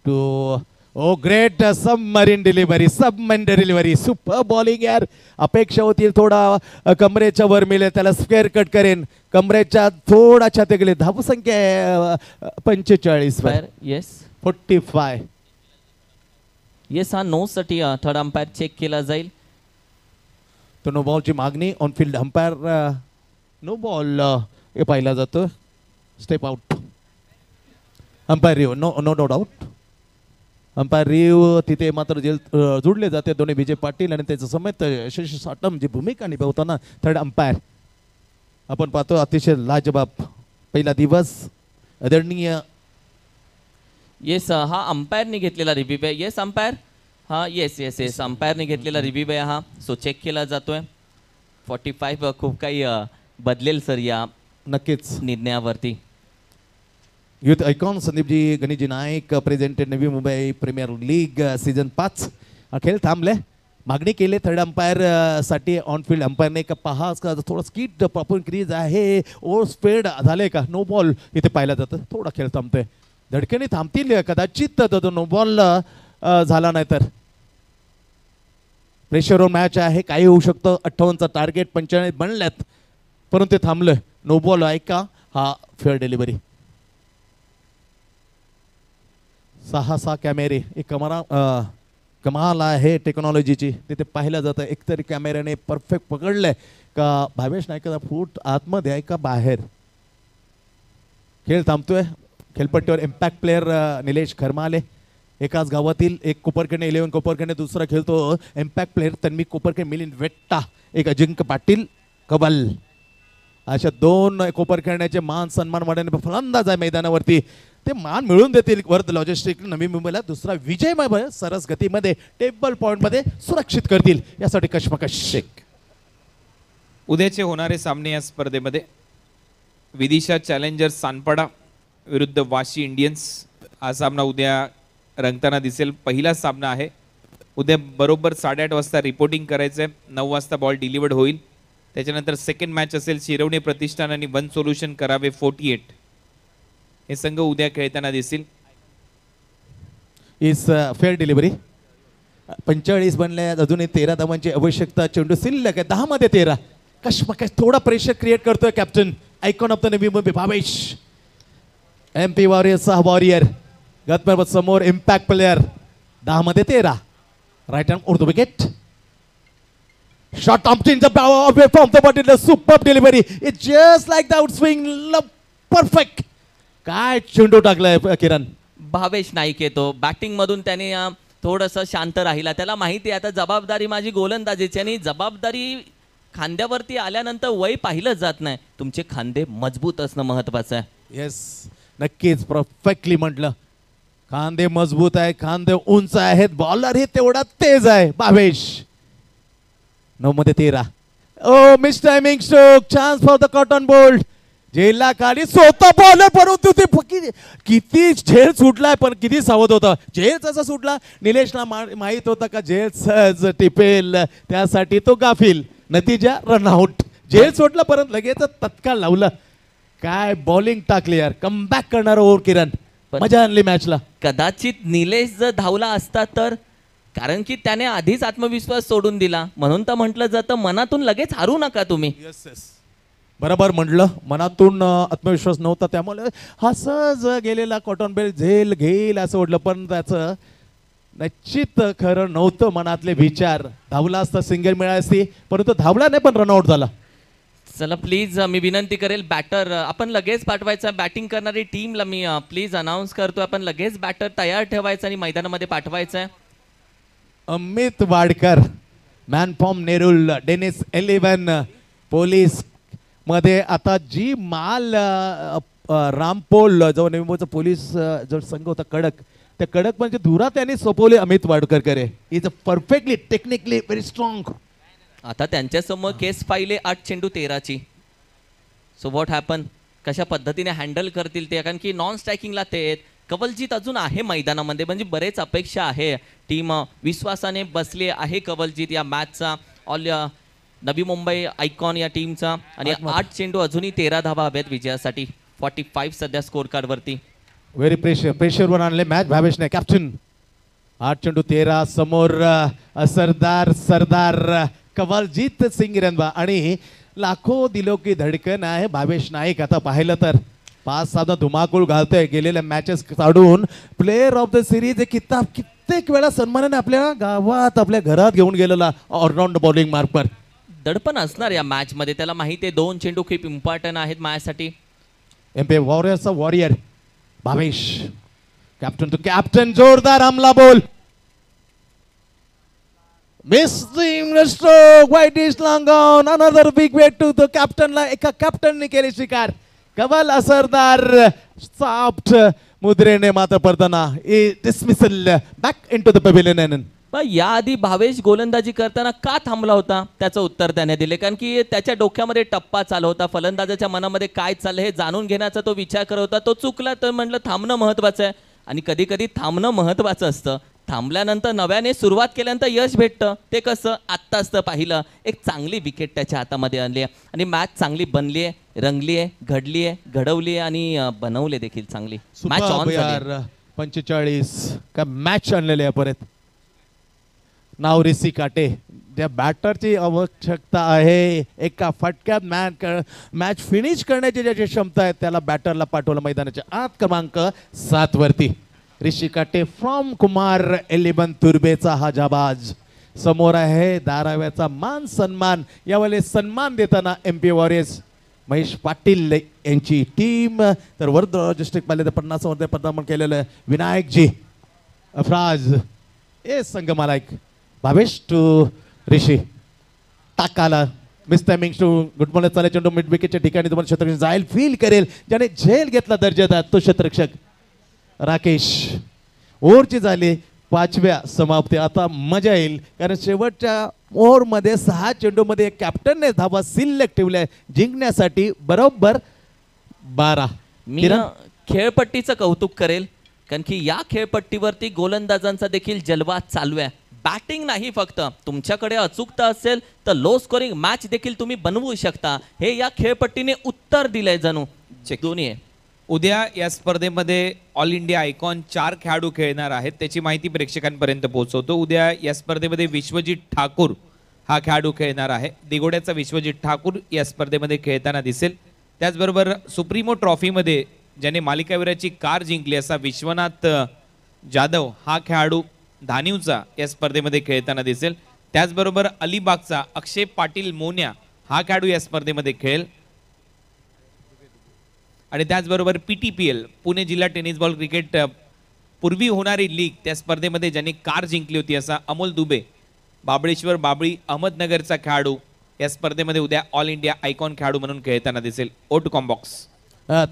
to oh great submarine delivery super bowling यार. अपेक्षा होतील थोडा कमरेच्या वर मिळेल त्याला स्क्वेअर कट करेन. कमरेच्या थोडा छाती गेले. धावसंख्या आहे 45 येस 45. येस हा नो साठी थर्ड अंपायर चेक केला जाईल. तो नो बॉलची मागणी on field umpire no ball हे पाहिला जातो. Step out. Umpire review no doubt. Umpire review तिथे मात्र जुडले जाते दोन्ही विजय पाटील आणि त्याचं समेत यशस्वी साटम जी भूमिका निभावताना थर्ड अंपायर आपण पाहतो. अतिशय लाजबाब पहिला दिवस आदरणीय. येस हा अंपायरने घेतलेला रिव्ह्यू आहे. येस अंपायर हा येस अंपायरने घेतलेला रिव्ह्यू आहे हा. सो चेक केला जातोय. 45 खूप काही बदलेल सर या नक्कीच निर्णयावरती. Youth icon Sandeepji Ganeshji Naik presented Navi Mumbai premier league season 5 खेळ थांबले. मागणी केली थर्ड अंपायर साठी ऑन फील्ड अंपायरने का पहा थोडं स्कीट प्रॉपर क्रीज आहे. ओव्हर स्पीड झाले का नो बॉल इथे पाहिला जातं. थोडा खेळ थांबतोय. धडकेने थांबतील कदाचित तो नो बॉल झाला नाही तर. प्रेशरवर मॅच आहे काही होऊ शकतं. 58चा टार्गेट 95 बनल्यात परंतु ते थांबलं. नो बॉल आहे का हा फेअर डिलिव्हरी. 6 कॅमेरे एक कमाल आहे टेक्नॉलॉजीची. तिथे पाहिलं जातं एकतरी कॅमेऱ्याने परफेक्ट पकडलंय का भावेश नाईकचा फूट आतमध्ये आहे का बाहेर. खेळ थांबतोय. खेळपट्टीवर इम्पॅक्ट प्लेयर निलेश खरमाले. एकाच गावातील एक कोपरखेडणे 11 कोपरखेडणे दुसरा खेळतो इम्पॅक्ट प्लेयर तन्वी कोपरखेड मिलिंद वेट्टा. एक अजिंक्य पाटील कबल. अशा 2 कोपरखेडण्याचे मान सन्मान वाढवणे फलंदाज आहे मैदानावरती. ते मान मिळून देतील वर्ध लॉजिस्टिक नवी मुंबईला. दुसरा विजय सरस गतीमध्ये टेबल पॉइंटमध्ये सुरक्षित करतील यासाठी कशमकश. उद्याचे होणारे सामने या स्पर्धेमध्ये विदिशा चॅलेंजर्स सानपाडा विरुद्ध वाशी इंडियन्स हा सामना उद्या रंगताना दिसेल. पहिला सामना आहे. उद्या बरोबर 8:30 वाजता रिपोर्टिंग करायचं आहे. 9 वाजता बॉल डिलिव्हर्ड होईल. त्याच्यानंतर सेकंड मॅच असेल शिरवणे प्रतिष्ठान आणि वन सोल्युशन करावे 48. हे संघ उद्या खेळताना दिसतील. Is fair delivery. 45 बनले. अजूनही 13 धावांची आवश्यकता. चेंडू शिल्लक आहे 10 मध्ये 13. कशमकश थोडा प्रेशर क्रिएट करतोय captain icon of the Navi Mumbai Bhavesh. MP warriors warrior गतमेर समोर इम्पॅक्ट प्लेयर 10 मध्ये 13. राईट हँड उर्दू विकेट. शॉट ऑप्टिंग away from the body. Super delivery. It just like the out swing. Perfect. काय चेंडू टाकलाय किरण. भावेश नाईक येतो बॅटिंग मधून. त्याने थोडंसं शांत राहिला. त्याला माहिती आहे आता जबाबदारी माझी गोलंदाजीची आणि जबाबदारी खांद्यावरती आल्यानंतर वय पाहिलं जात नाही. तुमचे खांदे मजबूत असणं महत्वाचं आहे. येस नक्कीच परफेक्टली म्हटलं. खांदे मजबूत आहे. खांदे उंच आहेत. बॉलर हे तेवढा तेज आहे भावेश. 9 मध्ये 13. Oh miss timing stroke. Chance for the caught and bowled. झेलला खाली स्वतः बॉलर परंतु ते किती झेल सुटलाय पण किती सावध होता. झेल जसा सुटला निलेशला माहित होता का झेल सहज टिपेल त्यासाठी तो गाफील. नतीजा रनआउट. झेल सोडला परंतु लगेच तत्काळ लावलं. काय बॉलिंग टाकली यार. कमबॅक करणार ओव्हर किरण. मजा आणली मॅचला. कदाचित निलेश जर धावला असता तर कारण की त्याने आधीच आत्मविश्वास सोडून दिला म्हणून तर म्हटलं जातं मनातून लगेच हारू नका तुम्ही. बरोबर म्हटलं. मनातून आत्मविश्वास नव्हता त्यामुळे हा सहज गेलेला कॉटन बेल झेल घेईल असं वाटलं पण त्याचं निश्चित खरं नव्हतं. मनातले विचार. धावला असता सिंगल मिळाली असती परंतु धावला नाही पण रनआउट झाला. चला प्लीज मी विनंती करेल बॅटर आपण लगेच पाठवायचं बॅटिंग करणारी टीमला मी प्लीज अनाऊन्स करतो आपण लगेच बॅटर तयार ठेवायचं आणि मैदानामध्ये पाठवायचं आहे. Amit Wadkar man from Nerul Dennis 11 police मध्ये आता जी माल रामपोल जो नवी मुंबईचा पोलीस जो संघ होता कडक त्या कडक म्हणजे धुरा त्यांनी सोपवले अमित वाडकर करे is a perfectly technically very strong. आता त्यांच्यासमोर केस फाईल आहे 8 चेंडू 13ची. सो व्हॉट हॅपन कशा पद्धतीने हँडल करतील ते कारण की नॉन स्ट्रायकिंगला ते आहेत. कवलजीत अजून आहे मैदानामध्ये म्हणजे बरेच अपेक्षा आहे. टीम विश्वासाने बसली आहे कवलजीत या मॅचचा ऑल नवी मुंबई आयकॉन या टीमचा आणि 8 चेंडू अजूनही 13 धावा हव्यात विजयासाठी. 45 सध्या स्कोर कार्ड वरती. व्हेरी प्रेशरवर आणले मॅच भावेशने कॅप्टन 8 चेंडू 13 समोर सरदार कवलजीत सिंग रनबा आणि लाखो दिलो की धडकन आहे भावेश नाईक. आता पाहिलं तर 5-7 धुमाकूळ घालतोय गेलेल्या मॅचेस काढून प्लेयर ऑफ द सिरीज किताब कित्येक वेळा सन्मानाने आपल्या गावात आपल्या घरात घेऊन गेलेला ऑलराऊंड बॉलिंग मार्कवर. दडपण असणार या मॅच मध्ये त्याला माहिती आहे 2 चेंडू खूप इम्पॉर्टंट आहेत माझ्यासाठी. एमपी वॉरियर्सचा warrior Bhavesh captain to captain जोरदार हमला बोल मिसिंग स्ट्रोक वाईट is long on another big way to the कॅप्टनला एका कॅप्टनने केले स्वीकार. कवल असरदार सॉफ्ट मुद्रेने मात्र पडताना dismissal back into the pavilion. पण याआधी भावेश गोलंदाजी करताना का थांबला होता त्याचं उत्तर त्याने दिले कारण की त्याच्या डोक्यामध्ये टप्पा चालू होता. फलंदाजाच्या मनामध्ये काय चाललं हे जाणून घेण्याचा तो विचार करत होता. तो चुकला तर म्हटलं थांबणं महत्वाचं आहे आणि कधी कधी थांबणं महत्वाचं असतं. थांबल्यानंतर नव्याने सुरुवात केल्यानंतर यश भेटतं ते कसं आत्ता असतं पाहिलं. एक चांगली विकेट त्याच्या हातामध्ये आणली आहे आणि मॅच चांगली बनली आहे रंगली आहे घडली आहे घडवली आहे आणि बनवली देखील चांगली. मॅच ऑन झाली. 45 का मॅच आणलेले आहे परत. नाव रिसी काटे त्या बॅटरची आवश्यकता आहे. एका फटक्यात मॅच फिनिश करण्याची ज्याची क्षमता आहे त्याला बॅटरला पाठवलं मैदानाच्या आत क्रमांक 7 वरती. ऋषी काटे फ्रॉम कुमार 11 तुर्बेचा हा जाबाज समोर आहे. धाराव्याचा मान सन्मान यावेळेस सन्मान देताना एमपी वॉरियर्स महेश पाटील यांची टीम तर वर्धा डिस्ट्रिक्ट पाहिले 50 मध्ये पदार्पण केलेलं विनायकजी अफराज ए संघ मालक भावेश टू ऋषी टाकाला miss timing to good ball चाले चेंडू मिड विकेटच्या ठिकाणी तुम्हाला क्षेत्ररक्षक जाईल फील करेल ज्याने झेल घेतला दर्जादार तो क्षेत्ररक्षक राकेश. ओव्हरची झाली 5व्या समाप्ती. आता मजा येईल कारण शेवटच्या ओव्हरमध्ये 6 चेंडूमध्ये कॅप्टनने धावा शिल्लक ठेवल्या जिंकण्यासाठी बरोबर 12. मी खेळपट्टीचं कौतुक करेल कारण की या खेळपट्टीवरती गोलंदाजांचा देखील जलवा चालू आहे. बॅटिंग नाही फक्त तुमच्याकडे अचूकता असेल तर लो स्कोरिंग मॅच देखील तुम्ही बनवू शकता. हे या खेळपट्टीने उत्तर दिलंय जणू दोन्ही आहे. उद्या या स्पर्धेमध्ये ऑल इंडिया आयकॉन 4 खेळाडू खेळणार आहेत त्याची माहिती प्रेक्षकांपर्यंत पोहोचवतो. उद्या या स्पर्धेमध्ये विश्वजित ठाकूर हा खेळाडू खेळणार आहे. दिगोड्याचा विश्वजित ठाकूर या स्पर्धेमध्ये खेळताना दिसेल. त्याचबरोबर सुप्रीमो ट्रॉफीमध्ये ज्याने मालिकावीराची कार जिंकली असा विश्वनाथ जाधव हा खेळाडू धानिवचा या स्पर्धेमध्ये खेळताना दिसेल. त्याचबरोबर अलिबागचा अक्षय पाटील मोन्या हा खेळाडू या स्पर्धेमध्ये खेळेल आणि त्याचबरोबर PTPL पुणे जिल्हा टेनिस बॉल क्रिकेट पूर्वी होणारी लीग त्या स्पर्धेमध्ये ज्यांनी कार जिंकली होती असा अमोल दुबे बाबळेश्वर बाबळी अहमदनगरचा खेळाडू या स्पर्धेमध्ये उद्या ऑल इंडिया आयकॉन खेळाडू म्हणून खेळताना दिसेल. Oh to commbox.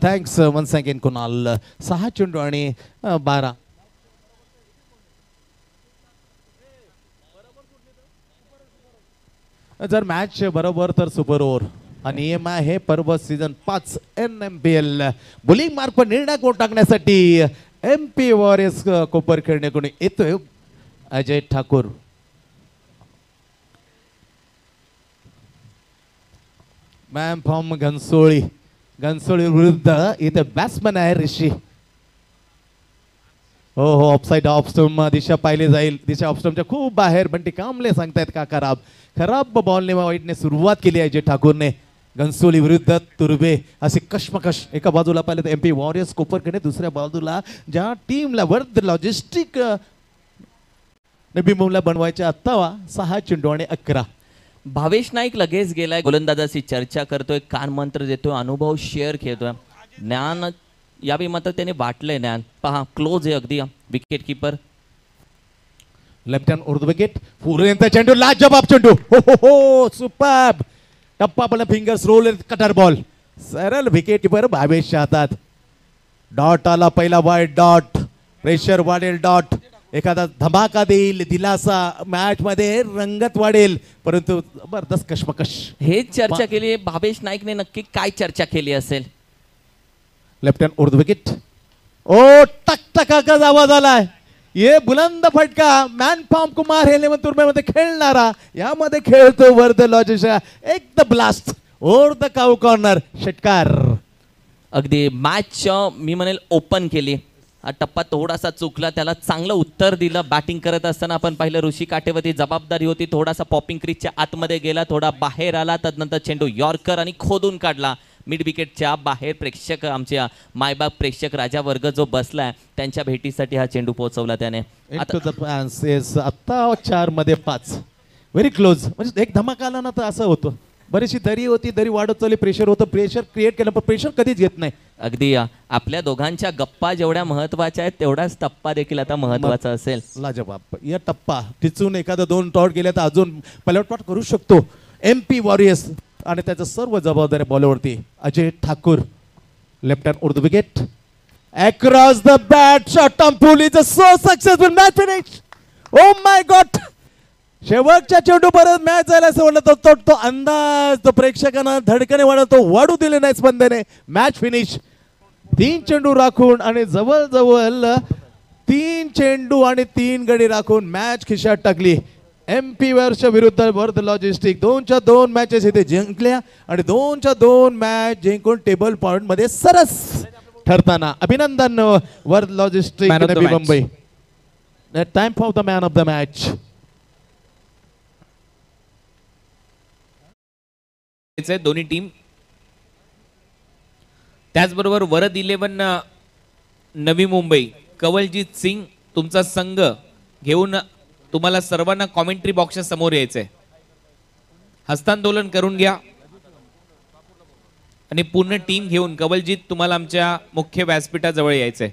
Thanks once again Kunal. 6 चेंडू आणि 12. जर मॅच बरोबर तर सुपर ओव्हर आणि नियम आहे पर्व सीझन 5 NMPL बॉलिंग मार्क पर निर्णय कोण टाकण्यासाठी MP वॉरियर्स कोपर खेळणे कोणी येतोय अजय ठाकूर. मॅम फ्रॉम घनसोळी विरुद्ध इथे बॅट्समन आहे ऋषी. हो ऑफसाईड ऑफस्टम दिशा पाहिली जाईल. दिशा ऑफस्टमच्या खूप बाहेर बंटी कांबळे सांगतायत का खराब बॉलने वाईटने सुरुवात केली आहे जे ठाकूरने. घनसोली विरुद्ध तुर्बे असे कश्मकश एका बाजूला पाहिलं तर MP वॉरियर्स कोपरकडे दुसऱ्या बाजूला ज्या टीमला वर्ध लॉजिस्टिक नबी मुमला बनवायच्या 6 चेंडू आणि 11. भावेश नाईक लगेच गेलाय, गोलंदाजाशी चर्चा करतोय, कान मंत्र देतोय, अनुभव शेअर खेळतोय. ज्ञान यावेळी मात्र त्याने वाटलंय ज्ञान. पहा क्लोज आहे अगदी विकेट किपर. लेफ्ट हँड उर्दू विकेट पूर्णचा चेंडू लाजवाब चेंडू. हो हो हो सुपर्ब. टप्पा ball fingers roll cutter ball. सरळ विकेट किपर भावेशच्या हातात. डॉट आला पहिला वाईड डॉट. प्रेशर वाढेल डॉट. एखादा धमाका देईल, दिलासा मॅच मध्ये रंगत वाढेल, परंतु जबरदस्त कशमकश. हेच चर्चा केली आहे भावेश नाईकने. नक्की काय चर्चा केली असेल? लेफ्ट हँड उर्दू विकेट. ओ टक टकाकाच आवाज आलाय. ये बुलंद फटका. मॅन फॉर्म कुमार हे लेवन तुर्म्यामध्ये खेळणारा यामध्ये खेळतो वर्ध लॉजिस्टिक्स. एक the blast over the cow corner. षटकार. अगदी मॅच मी म्हणेल ओपन केली. हा टप्पा थोडासा चुकला, त्याला चांगलं उत्तर दिलं. बॅटिंग करत असताना आपण पाहिलं ऋषी काटेवरती जबाबदारी होती. थोडासा पॉपिंग क्रीजच्या आतमध्ये गेला, थोडा बाहेर आला, तदनंतर चेंडू यॉर्कर आणि खोदून काढला मिड विकेटच्या बाहेर. प्रेक्षक आमच्या मायबाप प्रेक्षक राजा वर्ग जो बसलाय त्यांच्या भेटीसाठी हा चेंडू पोहोचवला त्याने. आता 4 मध्ये 5 व्हेरी क्लोज. म्हणजे एक धमाका आला ना तर असं होतं. बरीचशी दरी होती, दरी वाढत चालली, प्रेशर होतं, प्रेशर क्रिएट केलं पण प्रेशर कधीच घेत नाही. अगदी आपल्या दोघांच्या गप्पा जेवढ्या महत्वाच्या आहेत तेवढाच टप्पा देखील आता महत्वाचा असेल. लाजवाब. या टप्पा टिचून एखादा 2 टॉट गेले तर अजून पलटवाट करू शकतो MP वॉरियर्स. आणि त्याचं सर्व जबाबदारी बॉलवरती. अजय ठाकूर. लेफ्ट हँड उर्दू wicket. Across the bat shot on pull is a so successful match finish. Oh my god. शेवटच्या चेंडू परत मॅच जायला असं वाटत तो अंदाज तो प्रेक्षकांना धडकने वाढत तो वाढू दिले नाही स्पंदने. Match finish. 3 चेंडू राखून आणि जवळजवळ 3 चेंडू आणि 3 गडी राखून मॅच खिशात टाकली. MP वर्ष विरुद्ध वर्ध लॉजिस्टिक 2च्या 2 मॅचेस इथे जिंकल्या आणि 2च्या 2 मॅच जिंकून टेबल पॉइंट मध्ये सरस ठरताना अभिनंदन वर्ध logistic Navi Mumbai. Time for the man of the match. दोन्ही टीम. त्याचबरोबर वरद 11 नवी मुंबई कवलजीत सिंग तुमचा संघ घेऊन तुम्हाला सर्वांना कॉमेंट्री बॉक्सच्या समोर यायचंय. हस्तांदोलन करून घ्या आणि पूर्ण टीम घेऊन कवलजीत तुम्हाला आमच्या मुख्य व्यासपीठाजवळ यायचंय.